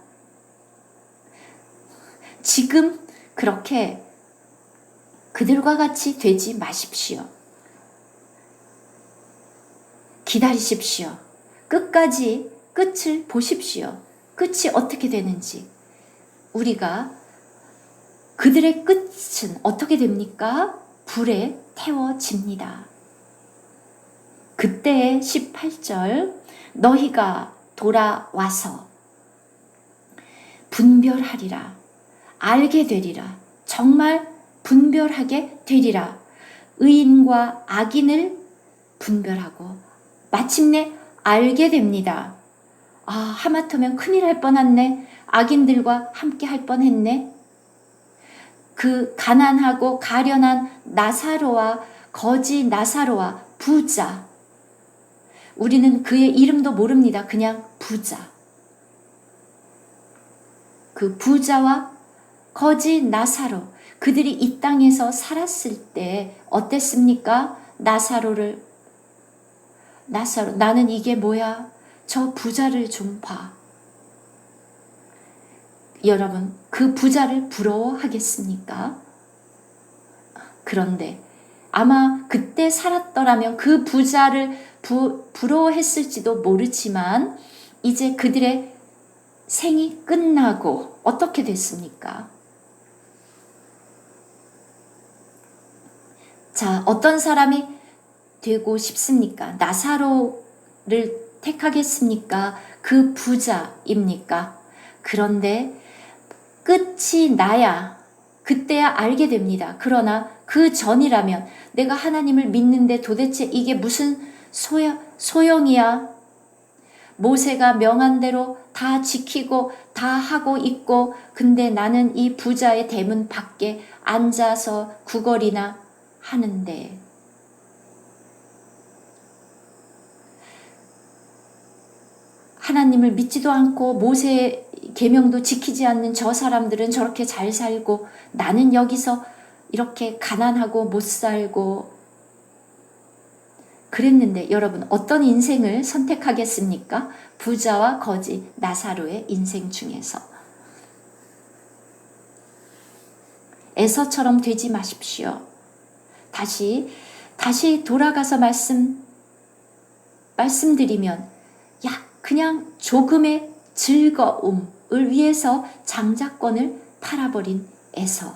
지금 그렇게 그들과 같이 되지 마십시오. 기다리십시오. 끝까지 끝을 보십시오. 끝이 어떻게 되는지. 우리가 그들의 끝은 어떻게 됩니까? 불에 태워집니다. 그때의 18절, 너희가 돌아와서 분별하리라, 알게 되리라, 정말 분별하게 되리라. 의인과 악인을 분별하고 마침내 알게 됩니다. 아, 하마터면 큰일 할 뻔했네. 악인들과 함께 할 뻔했네. 그 가난하고 가련한 나사로와 거지 나사로와 부자, 우리는 그의 이름도 모릅니다. 그냥 부자. 그 부자와 거지 나사로, 그들이 이 땅에서 살았을 때 어땠습니까? 나사로, 나는 이게 뭐야? 저 부자를 좀 봐. 여러분, 그 부자를 부러워하겠습니까? 그런데 아마 그때 살았더라면 그 부자를 부러워했을지도 모르지만 이제 그들의 생이 끝나고 어떻게 됐습니까? 자, 어떤 사람이 되고 싶습니까? 나사로를 택하겠습니까? 그 부자입니까? 그런데 끝이 나야, 그때야 알게 됩니다. 그러나 그 전이라면 내가 하나님을 믿는데 도대체 이게 무슨 소용이야? 모세가 명한 대로 다 지키고 다 하고 있고, 근데 나는 이 부자의 대문 밖에 앉아서 구걸이나 하는데. 하나님을 믿지도 않고 모세의 계명도 지키지 않는 저 사람들은 저렇게 잘 살고, 나는 여기서 이렇게 가난하고 못 살고, 그랬는데 여러분 어떤 인생을 선택하겠습니까? 부자와 거지 나사로의 인생 중에서. 에서처럼 되지 마십시오. 다시 돌아가서 말씀드리면 그냥 조금의 즐거움을 위해서 장자권을 팔아버린 에서.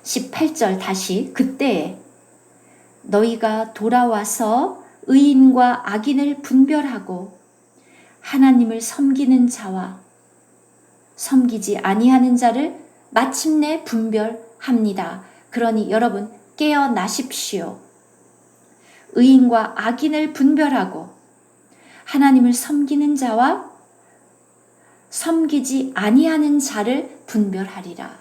18절 다시 그때에 너희가 돌아와서 의인과 악인을 분별하고 하나님을 섬기는 자와 섬기지 아니하는 자를 마침내 분별합니다. 그러니 여러분 깨어나십시오. 의인과 악인을 분별하고 하나님을 섬기는 자와 섬기지 아니하는 자를 분별하리라.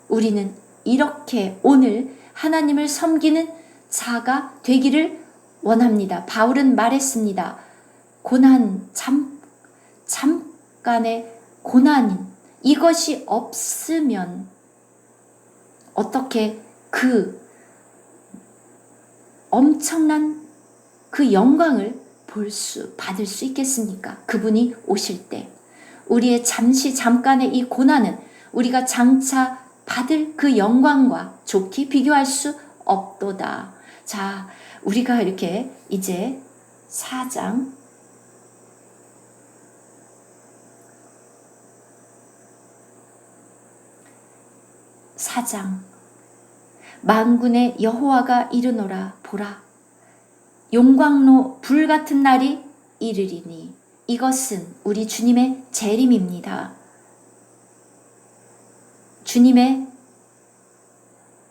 우리는 이렇게 오늘 하나님을 섬기는 자가 되기를 원합니다. 바울은 말했습니다. 고난, 잠깐의 고난인 이것이 없으면 어떻게 그 엄청난 그 영광을 받을 수 있겠습니까? 그분이 오실 때 우리의 잠깐의 이 고난은 우리가 장차 받을 그 영광과 좋게 비교할 수 없도다. 자, 우리가 이렇게 이제 4장 만군의 여호와가 이르노라 보라 용광로 불같은 날이 이르리니 이것은 우리 주님의 재림입니다. 주님의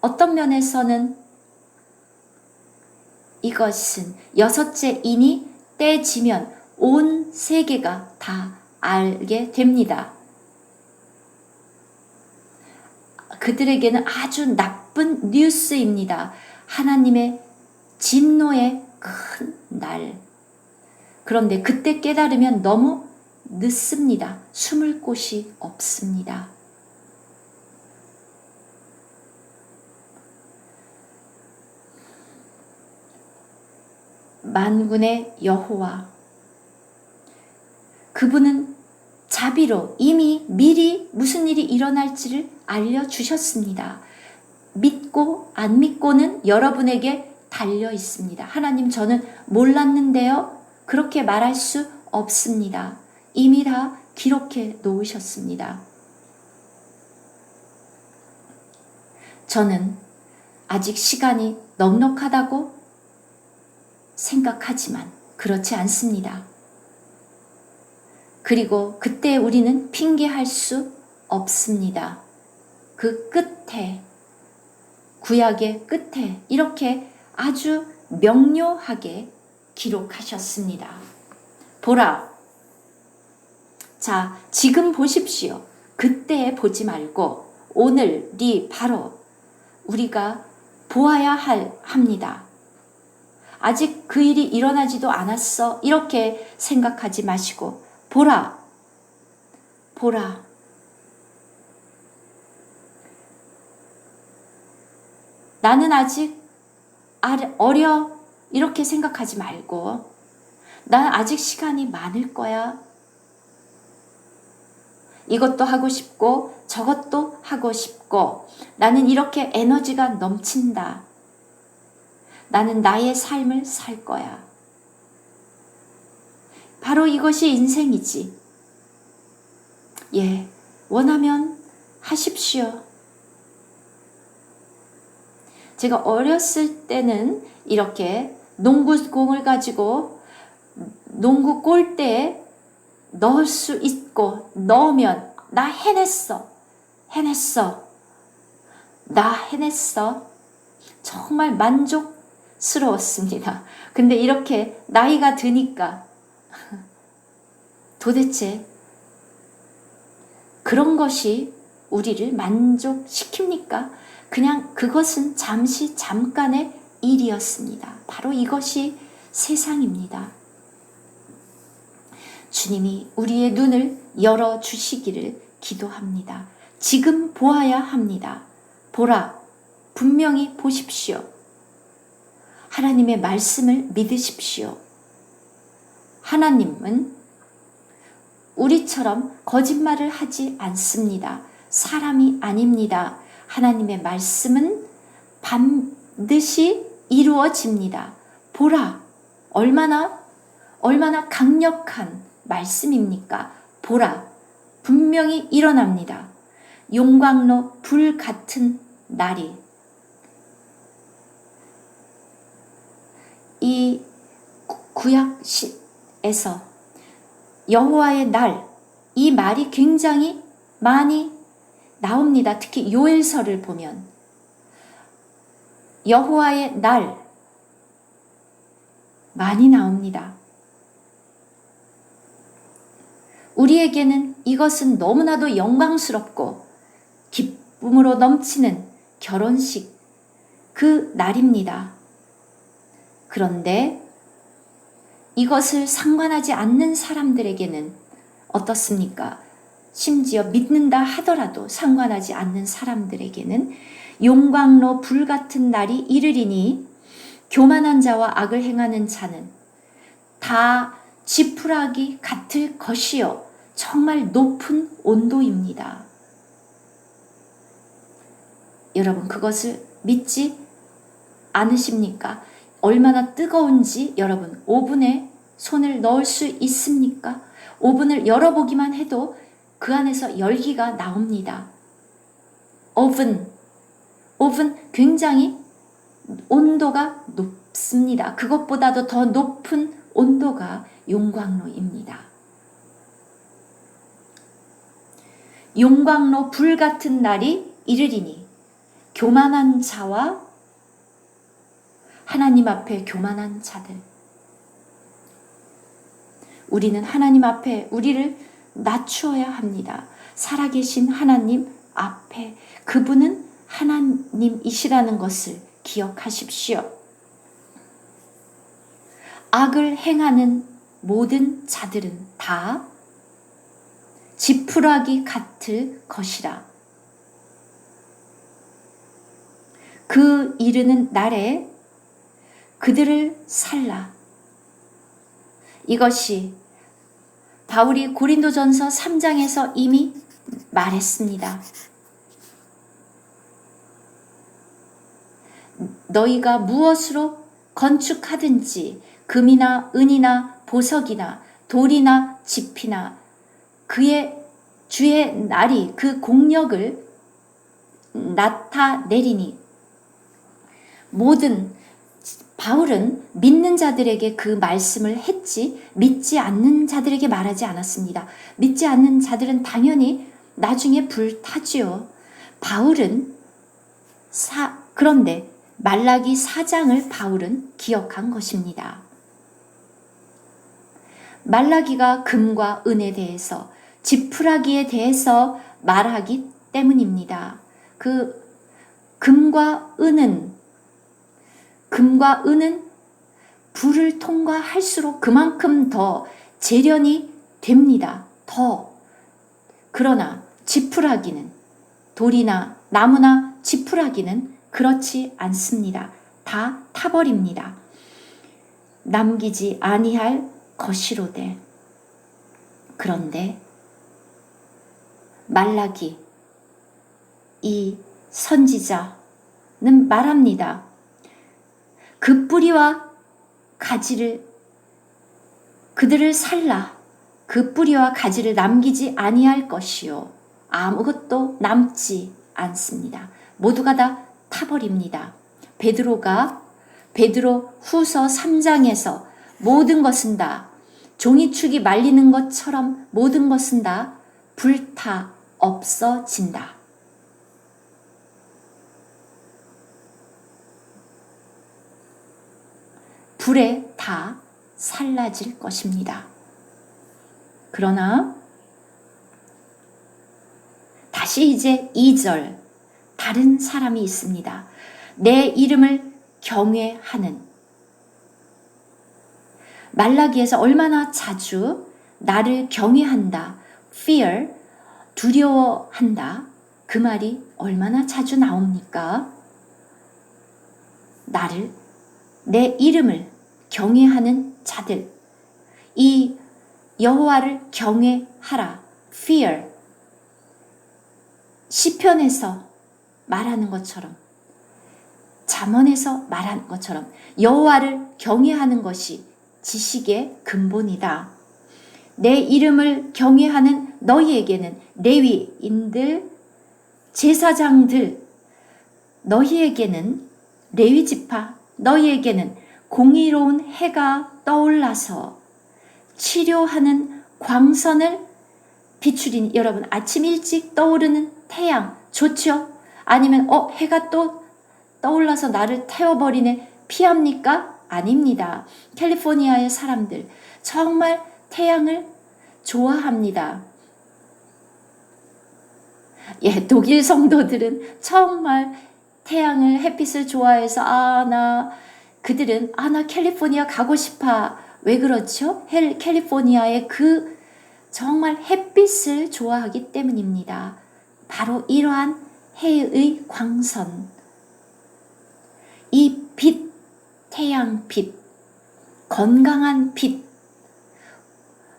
어떤 면에서는 이것은 여섯째 인이 떼지면 온 세계가 다 알게 됩니다. 그들에게는 아주 나쁜 뉴스입니다. 하나님의 진노의 큰 날. 그런데 그때 깨달으면 너무 늦습니다. 숨을 곳이 없습니다. 만군의 여호와, 그분은 자비로 이미 미리 무슨 일이 일어날지를 알려주셨습니다. 믿고 안 믿고는 여러분에게 달려 있습니다. 하나님 저는 몰랐는데요. 그렇게 말할 수 없습니다. 이미 다 기록해 놓으셨습니다. 저는 아직 시간이 넉넉하다고 생각하지만 그렇지 않습니다. 그리고 그때 우리는 핑계할 수 없습니다. 그 끝에, 구약의 끝에 이렇게 아주 명료하게 기록하셨습니다. 보라. 자, 지금 보십시오. 그때 보지 말고 오늘이 바로 우리가 보아야 합니다. 아직 그 일이 일어나지도 않았어. 이렇게 생각하지 마시고 보라. 보라. 나는 아직 어려. 이렇게 생각하지 말고 나는 아직 시간이 많을 거야. 이것도 하고 싶고 저것도 하고 싶고 나는 이렇게 에너지가 넘친다. 나는 나의 삶을 살 거야. 바로 이것이 인생이지. 예, 원하면 하십시오. 제가 어렸을 때는 이렇게 농구공을 가지고 농구 골대에 넣을 수 있고 넣으면 나 해냈어. 나 해냈어. 정말 만족스러웠습니다. 근데 이렇게 나이가 드니까 도대체 그런 것이 우리를 만족시킵니까? 그냥 그것은 잠깐의 일이었습니다. 바로 이것이 세상입니다. 주님이 우리의 눈을 열어주시기를 기도합니다. 지금 보아야 합니다. 보라, 분명히 보십시오. 하나님의 말씀을 믿으십시오. 하나님은 우리처럼 거짓말을 하지 않습니다. 사람이 아닙니다. 하나님의 말씀은 반드시 이루어집니다. 보라, 얼마나 강력한 말씀입니까? 보라, 분명히 일어납니다. 용광로 불 같은 날이. 이 구약에서 여호와의 날, 이 말이 굉장히 많이 나옵니다. 특히 요엘서를 보면 여호와의 날 많이 나옵니다. 우리에게는 이것은 너무나도 영광스럽고 기쁨으로 넘치는 결혼식 그 날입니다. 그런데 이것을 상관하지 않는 사람들에게는 어떻습니까? 심지어 믿는다 하더라도 상관하지 않는 사람들에게는 용광로 불 같은 날이 이르리니 교만한 자와 악을 행하는 자는 다 지푸라기 같을 것이요. 정말 높은 온도입니다. 여러분, 그것을 믿지 않으십니까? 얼마나 뜨거운지 여러분, 오븐에 손을 넣을 수 있습니까? 오븐을 열어보기만 해도 그 안에서 열기가 나옵니다. 오븐 굉장히 온도가 높습니다. 그것보다도 더 높은 온도가 용광로입니다. 용광로 불 같은 날이 이르리니 교만한 자와 하나님 앞에 교만한 자들. 우리는 하나님 앞에 우리를 낮추어야 합니다. 살아계신 하나님 앞에. 그분은 하나님이시라는 것을 기억하십시오. 악을 행하는 모든 자들은 다 지푸라기 같을 것이라. 그 이르는 날에 그들을 살라. 이것이 바울이 고린도전서 3장에서 이미 말했습니다. 너희가 무엇으로 건축하든지 금이나 은이나 보석이나 돌이나 짚이나 그의 주의 날이 그 공력을 나타내리니. 바울은 믿는 자들에게 그 말씀을 했지 믿지 않는 자들에게 말하지 않았습니다. 믿지 않는 자들은 당연히 나중에 불타지요. 바울은 그런데 말라기 4장을 바울은 기억한 것입니다. 말라기가 금과 은에 대해서, 지푸라기에 대해서 말하기 때문입니다. 그 금과 은은 불을 통과할수록 그만큼 더 재련이 됩니다. 그러나 지푸라기는, 돌이나 나무나 지푸라기는 그렇지 않습니다. 다 타버립니다. 남기지 아니할 것이로되. 그런데 말라기 이 선지자는 말합니다. 그 뿌리와 가지를 그들을 살라. 그 뿌리와 가지를 남기지 아니할 것이요. 아무것도 남지 않습니다. 모두가 다 타버립니다. 베드로 후서 3장에서 모든 것은 다 종이축이 말리는 것처럼 모든 것은 다 불타 없어진다. 불에 다 살라질 것입니다. 그러나 다시 이제 2절 다른 사람이 있습니다. 내 이름을 경외하는. 말라기에서 얼마나 자주 나를 경외한다, fear, 두려워한다, 그 말이 얼마나 자주 나옵니까? 나를 내 이름을 경외하는 자들, 이 여호와를 경외하라. fear. 시편에서 말하는 것처럼, 잠언에서 말하는 것처럼 여호와를 경외하는 것이 지식의 근본이다. 내 이름을 경외하는 너희에게는 레위인들, 제사장들, 너희에게는 레위 지파, 너희에게는 공의로운 해가 떠올라서 치료하는 광선을 비추리니. 여러분, 아침 일찍 떠오르는 태양 좋죠? 아니면 해가 또 떠올라서 나를 태워버리네, 피합니까? 아닙니다. 캘리포니아의 사람들 정말 태양을 좋아합니다. 예, 독일 성도들은 정말 태양을, 햇빛을 좋아해서 그들은 나 캘리포니아 가고 싶어. 왜 그렇죠? 캘리포니아의 그 정말 햇빛을 좋아하기 때문입니다. 바로 이러한 해의 광선, 이 빛, 태양빛, 건강한 빛,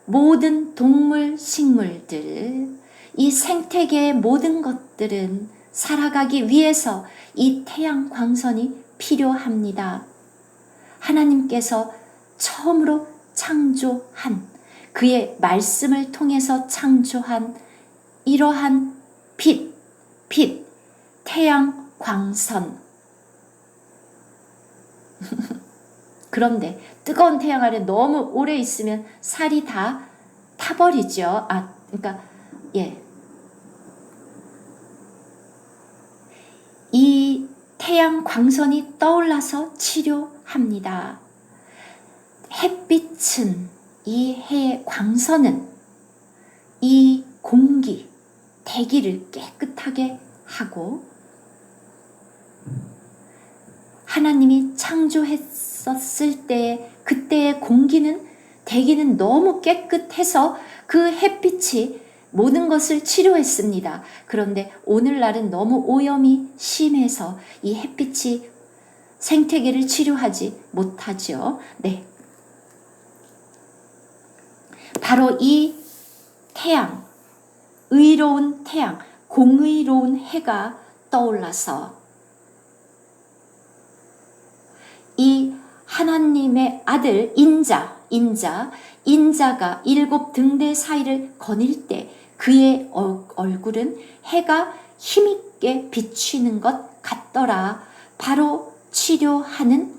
모든 동물, 식물들, 이 생태계의 모든 것들은 살아가기 위해서 이 태양 광선이 필요합니다. 하나님께서 처음으로 창조한, 그의 말씀을 통해서 창조한 이러한 빛, 태양 광선. 그런데 뜨거운 태양 아래 너무 오래 있으면 살이 다 타버리죠. 이 태양 광선이 떠올라서 치료합니다. 햇빛은, 이 해의 광선은 이 공기, 대기를 깨끗하게 하고, 하나님이 창조했었을 때 그때의 공기는, 대기는 너무 깨끗해서 그 햇빛이 모든 것을 치료했습니다. 그런데 오늘날은 너무 오염이 심해서 이 햇빛이 생태계를 치료하지 못하죠. 네. 바로 이 태양, 의로운 태양, 공의로운 해가 떠올라서 이 하나님의 아들 인자가 7 등대 사이를 거닐 때 그의 얼굴은 해가 힘있게 비치는 것 같더라. 바로 치료하는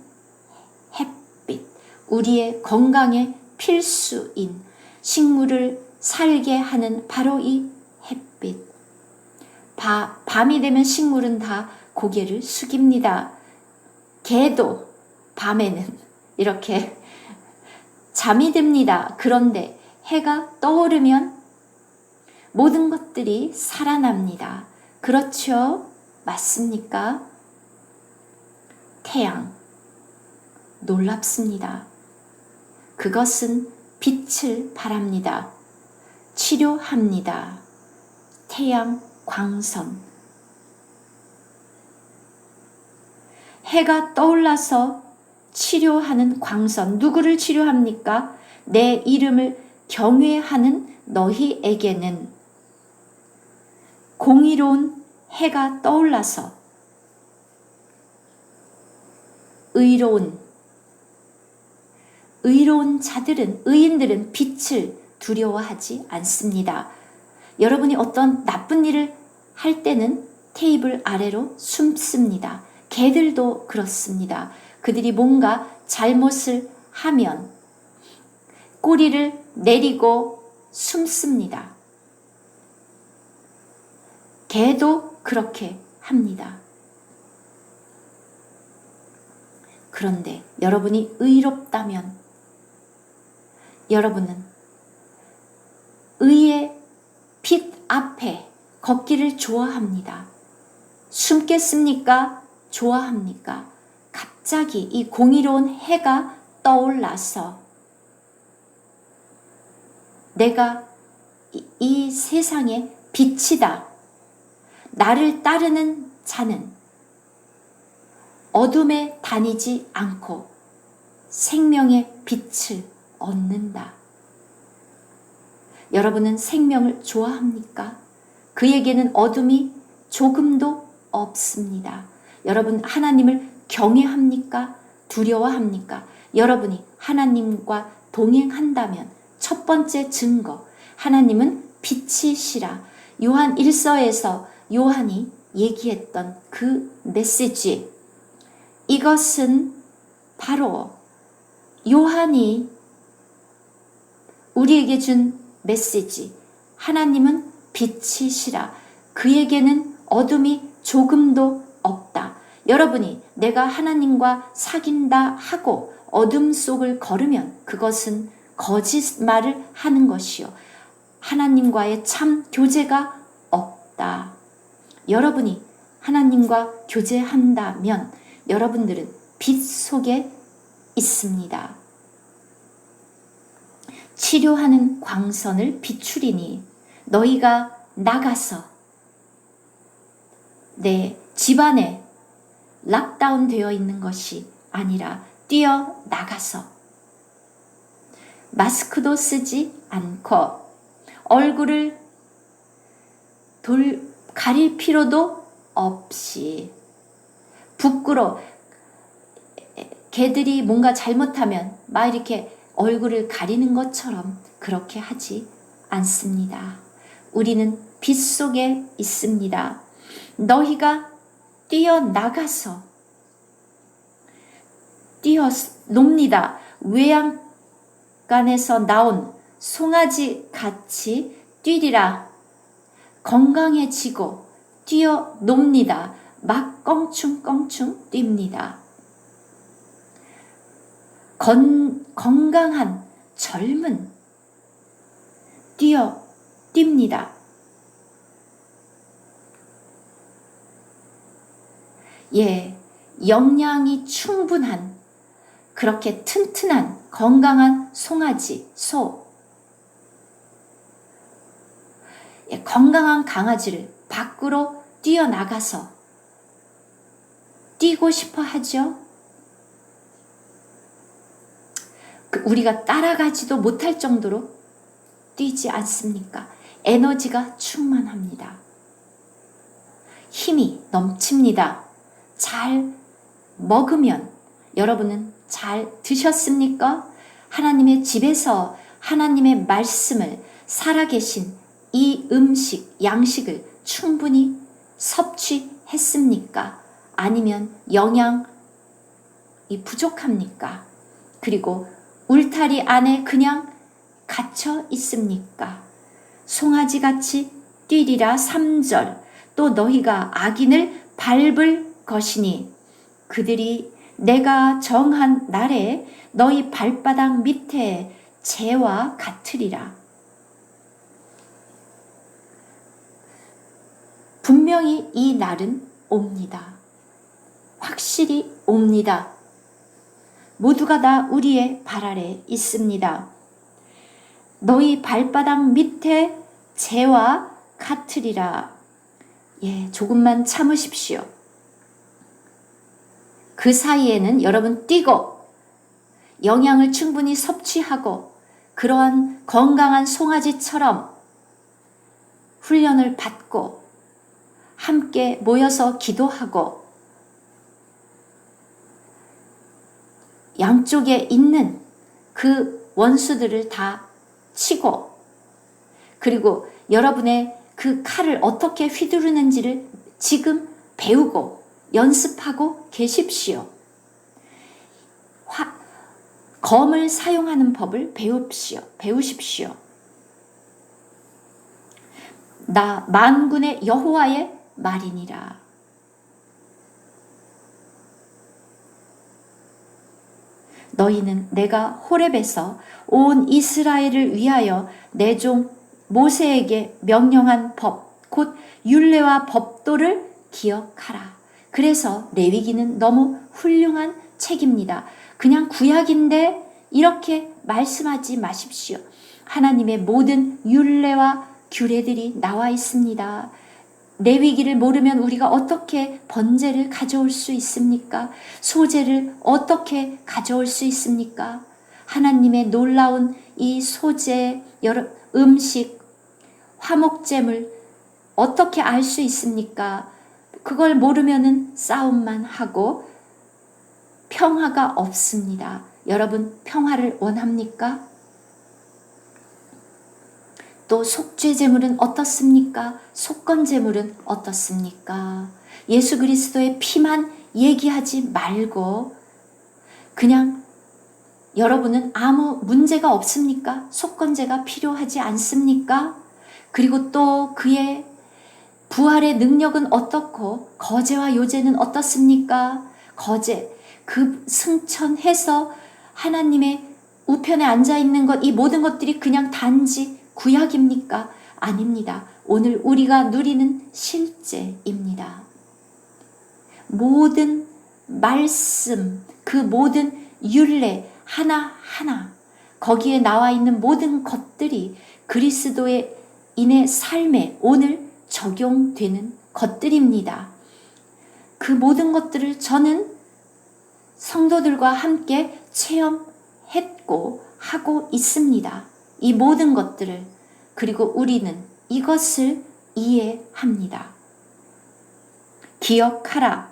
햇빛, 우리의 건강에 필수인, 식물을 살게 하는 바로 이 햇빛. 밤이 되면 식물은 다 고개를 숙입니다. 개도 밤에는 이렇게 잠이 듭니다. 그런데 해가 떠오르면 모든 것들이 살아납니다. 그렇죠? 맞습니까? 태양, 놀랍습니다. 그것은 빛을 발합니다. 치료합니다. 태양 광선. 해가 떠올라서 치료하는 광선. 누구를 치료합니까? 내 이름을 경외하는 너희에게는 공의로운 해가 떠올라서 의로운 자들은, 의인들은 빛을 두려워하지 않습니다. 여러분이 어떤 나쁜 일을 할 때는 테이블 아래로 숨습니다. 개들도 그렇습니다. 그들이 뭔가 잘못을 하면 꼬리를 내리고 숨습니다. 개도 그렇게 합니다. 그런데 여러분이 의롭다면 여러분은 의의 빛 앞에 걷기를 좋아합니다. 숨겠습니까? 좋아합니까? 갑자기 이 공의로운 해가 떠올라서 내가 이 세상의 빛이다. 나를 따르는 자는 어둠에 다니지 않고 생명의 빛을 얻는다. 여러분은 생명을 좋아합니까? 그에게는 어둠이 조금도 없습니다. 여러분 하나님을 경외합니까? 두려워합니까? 여러분이 하나님과 동행한다면 첫 번째 증거, 하나님은 빛이시라. 요한 1서에서 요한이 얘기했던 그 메시지, 이것은 바로 요한이 우리에게 준 메시지, 하나님은 빛이시라. 그에게는 어둠이 조금도 없다. 여러분이 내가 하나님과 사귄다 하고 어둠 속을 걸으면 그것은 거짓말을 하는 것이요, 하나님과의 참 교제가 없다. 여러분이 하나님과 교제한다면 여러분들은 빛 속에 있습니다. 치료하는 광선을 비추리니 너희가 나가서, 내 집안에 락다운 되어 있는 것이 아니라 뛰어나가서 마스크도 쓰지 않고 얼굴을 가릴 필요도 없이, 개들이 뭔가 잘못하면 막 이렇게 얼굴을 가리는 것처럼 그렇게 하지 않습니다. 우리는 빛 속에 있습니다. 너희가 뛰어나가서 뛰어놉니다. 외양간에서 나온 송아지 같이 뛰리라. 건강해지고 뛰어놉니다. 막 껑충껑충 뜁니다. 건강한 젊은 뜁니다. 예, 영양이 충분한 그렇게 튼튼한 건강한 송아지, 소, 예, 건강한 강아지를 밖으로 뛰어나가서 뛰고 싶어 하죠. 우리가 따라가지도 못할 정도로 뛰지 않습니까? 에너지가 충만합니다. 힘이 넘칩니다. 잘 먹으면, 여러분은 잘 드셨습니까? 하나님의 집에서 하나님의 말씀을, 살아계신 이 음식, 양식을 충분히 섭취했습니까? 아니면 영양이 부족합니까? 그리고 울타리 안에 그냥 갇혀 있습니까? 송아지같이 뛰리라. 3절, 또 너희가 악인을 밟을 것이니 그들이 내가 정한 날에 너희 발바닥 밑에 재와 같으리라. 분명히 이 날은 옵니다. 확실히 옵니다. 모두가 다 우리의 발 아래 있습니다. 너희 발바닥 밑에 재와 같으리라. 예, 조금만 참으십시오. 그 사이에는 여러분 뛰고 영양을 충분히 섭취하고 그러한 건강한 송아지처럼 훈련을 받고 함께 모여서 기도하고 양쪽에 있는 그 원수들을 다 치고, 그리고 여러분의 그 칼을 어떻게 휘두르는지를 지금 배우고 연습하고 계십시오. 검을 사용하는 법을 배우십시오. 나 만군의 여호와의 말이니라. 너희는 내가 호렙에서 온 이스라엘을 위하여 내 종 모세에게 명령한 법, 곧 율례와 법도를 기억하라. 그래서 레위기는 너무 훌륭한 책입니다. 그냥 구약인데 이렇게 말씀하지 마십시오. 하나님의 모든 율례와 규례들이 나와 있습니다. 레위기를 모르면 우리가 어떻게 번제를 가져올 수 있습니까? 소제를 어떻게 가져올 수 있습니까? 하나님의 놀라운 이 소제, 음식, 화목제물 어떻게 알 수 있습니까? 그걸 모르면은 싸움만 하고 평화가 없습니다. 여러분, 평화를 원합니까? 또 속죄제물은 어떻습니까? 속건제물은 어떻습니까? 예수 그리스도의 피만 얘기하지 말고 그냥 여러분은 아무 문제가 없습니까? 속건제가 필요하지 않습니까? 그리고 또 그의 부활의 능력은 어떻고 거제와 요제는 어떻습니까? 거제, 그 승천해서 하나님의 우편에 앉아있는 것, 이 모든 것들이 그냥 단지 구약입니까? 아닙니다. 오늘 우리가 누리는 실제입니다. 모든 말씀, 그 모든 율례 하나하나 거기에 나와 있는 모든 것들이 그리스도의 인의 삶에 오늘 적용되는 것들입니다. 그 모든 것들을 저는 성도들과 함께 체험했고 하고 있습니다. 이 모든 것들을. 그리고 우리는 이것을 이해합니다. 기억하라.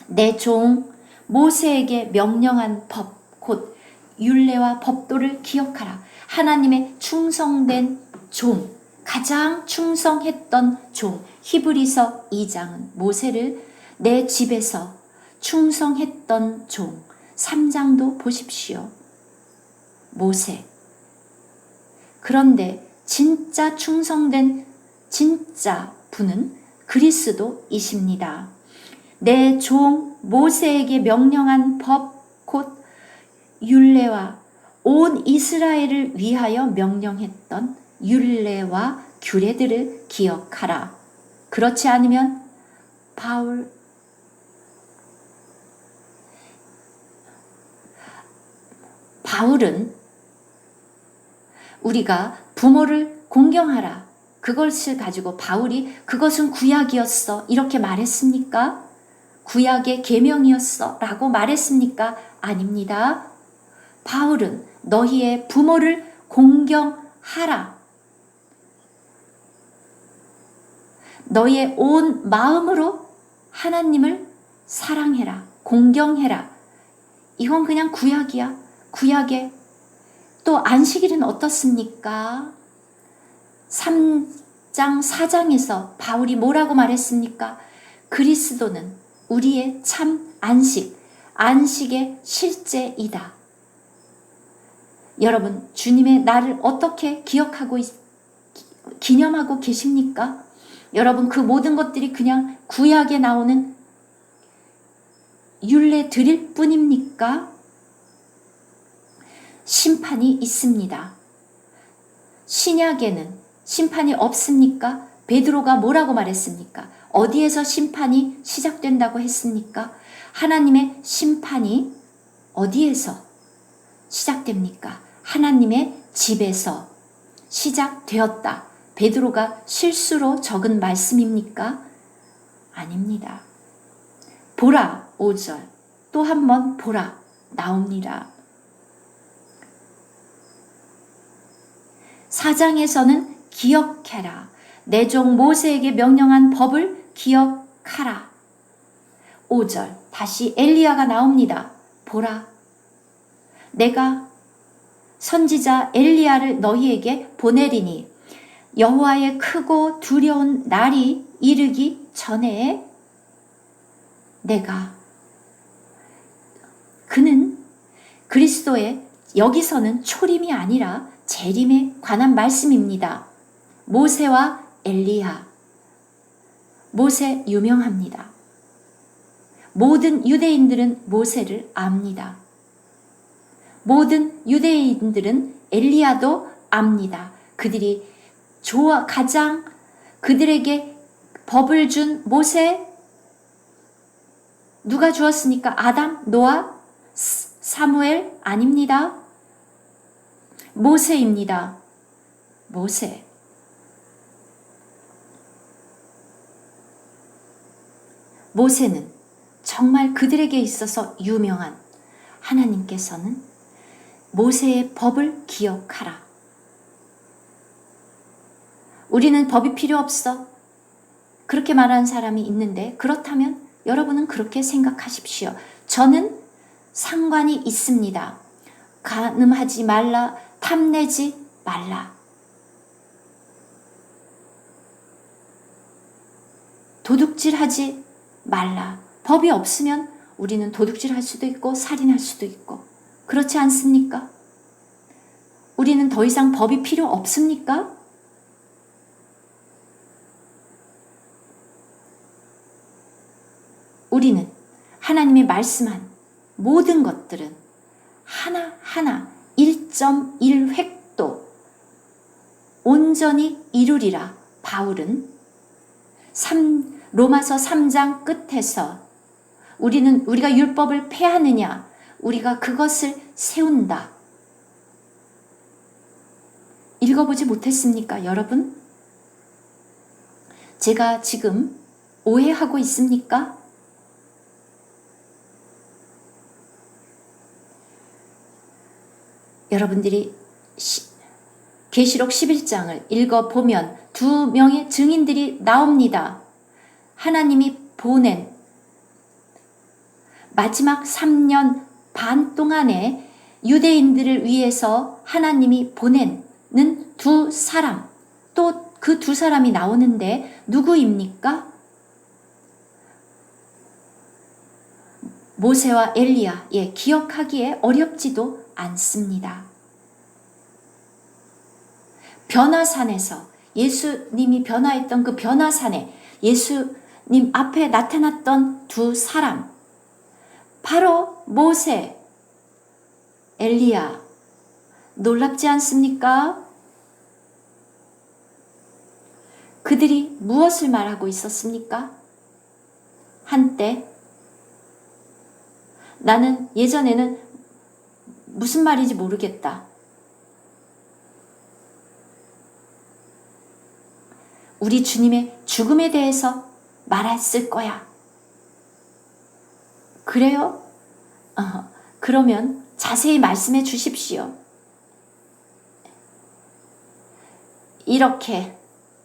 내 종 모세에게 명령한 법, 곧 율례와 법도를 기억하라. 하나님의 충성된 종, 가장 충성했던 종, 히브리서 2장은 모세를 내 집에서 충성했던 종, 3장도 보십시오. 모세. 그런데 진짜 충성된 진짜 분은 그리스도이십니다. 내 종 모세에게 명령한 법, 곧 율례와 온 이스라엘을 위하여 명령했던 율례와 규례들을 기억하라. 그렇지 않으면 바울은 우리가 부모를 공경하라. 그것을 가지고 바울이 그것은 구약이었어 이렇게 말했습니까? 구약의 계명이었어 라고 말했습니까? 아닙니다. 바울은 너희의 부모를 공경하라. 너희의 온 마음으로 하나님을 사랑해라. 공경해라. 이건 그냥 구약이야. 구약에 또 안식일은 어떻습니까? 3장 4장에서 바울이 뭐라고 말했습니까? 그리스도는 우리의 참 안식, 안식의 실제이다. 여러분, 주님의 날을 어떻게 기념하고 계십니까? 여러분, 그 모든 것들이 그냥 구약에 나오는 율례들일 뿐입니까? 심판이 있습니다. 신약에는 심판이 없습니까? 베드로가 뭐라고 말했습니까? 어디에서 심판이 시작된다고 했습니까? 하나님의 심판이 어디에서 시작됩니까? 하나님의 집에서 시작되었다. 베드로가 실수로 적은 말씀입니까? 아닙니다. 보라, 5절. 또 한 번 보라, 나옵니다. 4장에서는 기억해라. 내 종 모세에게 명령한 법을 기억하라. 5절 다시 엘리야가 나옵니다. 보라, 내가 선지자 엘리야를 너희에게 보내리니 여호와의 크고 두려운 날이 이르기 전에 그는 그리스도의 여기서는 초림이 아니라 재림에 관한 말씀입니다. 모세와 엘리야. 모세 유명합니다. 모든 유대인들은 모세를 압니다. 모든 유대인들은 엘리야도 압니다. 그들이 가장 그들에게 법을 준 모세, 누가 주었습니까? 아담, 노아, 사무엘 아닙니다. 모세입니다. 모세. 모세는 정말 그들에게 있어서 유명한, 하나님께서는 모세의 법을 기억하라. 우리는 법이 필요 없어. 그렇게 말하는 사람이 있는데, 그렇다면 여러분은 그렇게 생각하십시오. 저는 상관이 있습니다. 간음하지 말라, 탐내지 말라. 도둑질하지 말라. 법이 없으면 우리는 도둑질할 수도 있고 살인할 수도 있고, 그렇지 않습니까? 우리는 더 이상 법이 필요 없습니까? 우리는 하나님이 말씀한 모든 것들은 하나하나 1.1획도 온전히 이루리라. 바울은 로마서 3장 끝에서 우리가 율법을 폐하느냐, 우리가 그것을 세운다. 읽어보지 못했습니까, 여러분? 제가 지금 오해하고 있습니까? 여러분들이 계시록 11장을 읽어보면 두 명의 증인들이 나옵니다. 하나님이 보낸 마지막 3년 반 동안에 유대인들을 위해서 하나님이 보내는 두 사람, 또 그 두 사람이 나오는데 누구입니까? 모세와 엘리야. 예, 기억하기에 어렵지도 않습니다. 변화산에서 예수님이 변화했던 그 변화산에 예수님 앞에 나타났던 두 사람, 바로 모세, 엘리야. 놀랍지 않습니까? 그들이 무엇을 말하고 있었습니까? 한때 나는 예전에는 무슨 말인지 모르겠다. 우리 주님의 죽음에 대해서 말했을 거야. 그래요? 그러면 자세히 말씀해 주십시오. 이렇게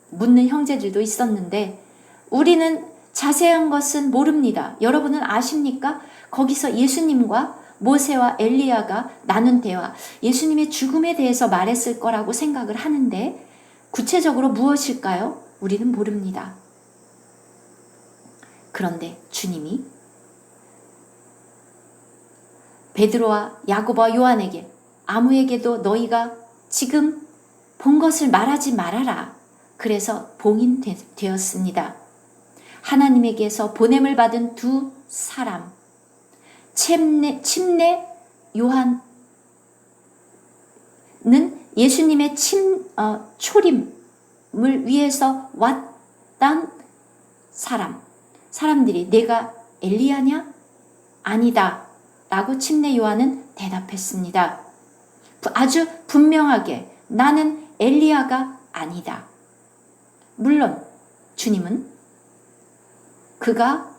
묻는 형제들도 있었는데 우리는 자세한 것은 모릅니다. 여러분은 아십니까? 거기서 예수님과 모세와 엘리야가 나눈 대화, 예수님의 죽음에 대해서 말했을 거라고 생각을 하는데 구체적으로 무엇일까요? 우리는 모릅니다. 그런데 주님이 베드로와 야고보와 요한에게 아무에게도 너희가 지금 본 것을 말하지 말아라. 그래서 봉인되었습니다. 하나님에게서 보냄을 받은 두 사람, 침례 요한은 예수님의 초림을 위해서 왔던 사람들이 내가 엘리야냐? 아니다 라고 침례 요한은 대답했습니다. 아주 분명하게 나는 엘리야가 아니다. 물론 주님은 그가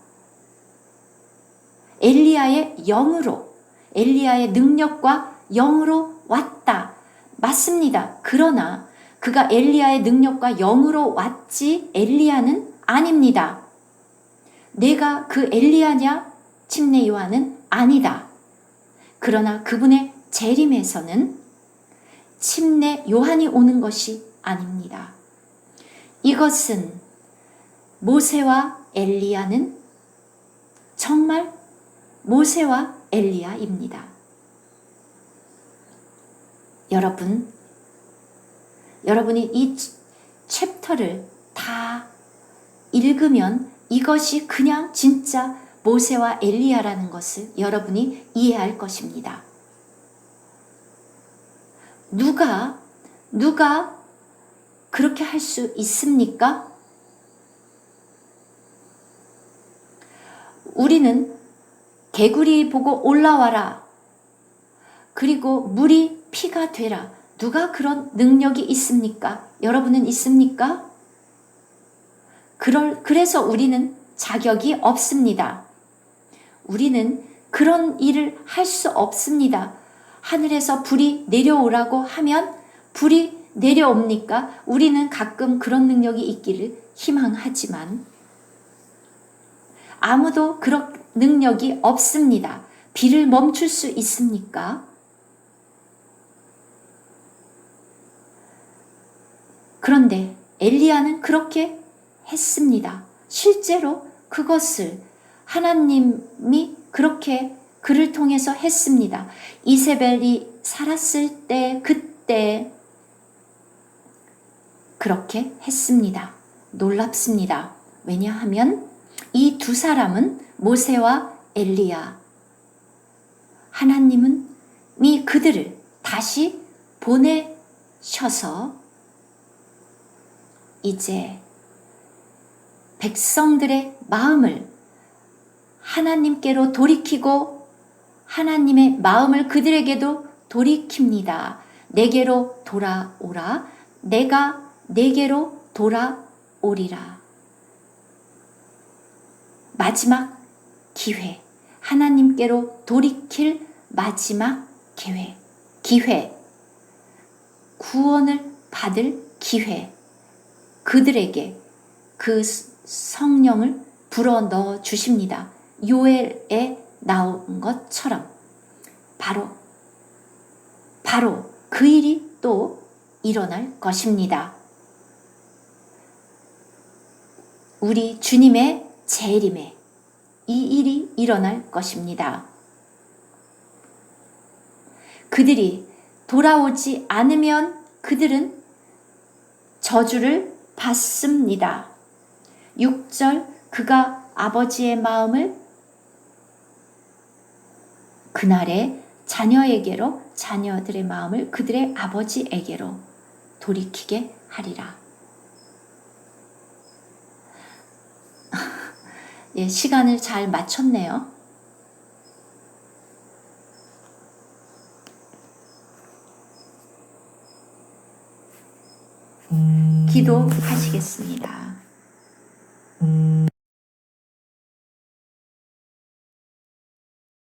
엘리야의 영으로, 엘리야의 능력과 영으로 왔다. 맞습니다. 그러나 그가 엘리야의 능력과 영으로 왔지 엘리야는 아닙니다. 내가 그 엘리야냐? 침례 요한은 아니다. 그러나 그분의 재림에서는 침례 요한이 오는 것이 아닙니다. 이것은 모세와 엘리야는 정말 모세와 엘리야입니다. 여러분이 이 챕터를 다 읽으면 이것이 그냥 진짜 모세와 엘리야라는 것을 여러분이 이해할 것입니다. 누가 그렇게 할 수 있습니까? 우리는 개구리 보고 올라와라. 그리고 물이 피가 되라. 누가 그런 능력이 있습니까? 여러분은 있습니까? 그래서 우리는 자격이 없습니다. 우리는 그런 일을 할 수 없습니다. 하늘에서 불이 내려오라고 하면 불이 내려옵니까? 우리는 가끔 그런 능력이 있기를 희망하지만 아무도 그런 능력이 없습니다. 비를 멈출 수 있습니까? 그런데 엘리야는 그렇게 했습니다. 실제로 그것을 하나님이 그렇게 그를 통해서 했습니다. 이세벨이 살았을 때 그때 그렇게 했습니다. 놀랍습니다. 왜냐하면 이 두 사람은 모세와 엘리야, 하나님은 그들을 다시 보내셔서 이제 백성들의 마음을 하나님께로 돌이키고 하나님의 마음을 그들에게도 돌이킵니다. 내게로 돌아오라. 내가 내게로 돌아오리라. 마지막 기회, 하나님께로 돌이킬 마지막 기회, 구원을 받을 기회, 그들에게 그 성령을 불어넣어 주십니다. 요엘에 나온 것처럼 바로 그 일이 또 일어날 것입니다. 우리 주님의 재림에 이 일이 일어날 것입니다. 그들이 돌아오지 않으면 그들은 저주를 받습니다. 6절 그가 아버지의 마음을 그날에 자녀에게로 자녀들의 마음을 그들의 아버지에게로 돌이키게 하리라. 예, 시간을 잘 맞췄네요. 기도하시겠습니다.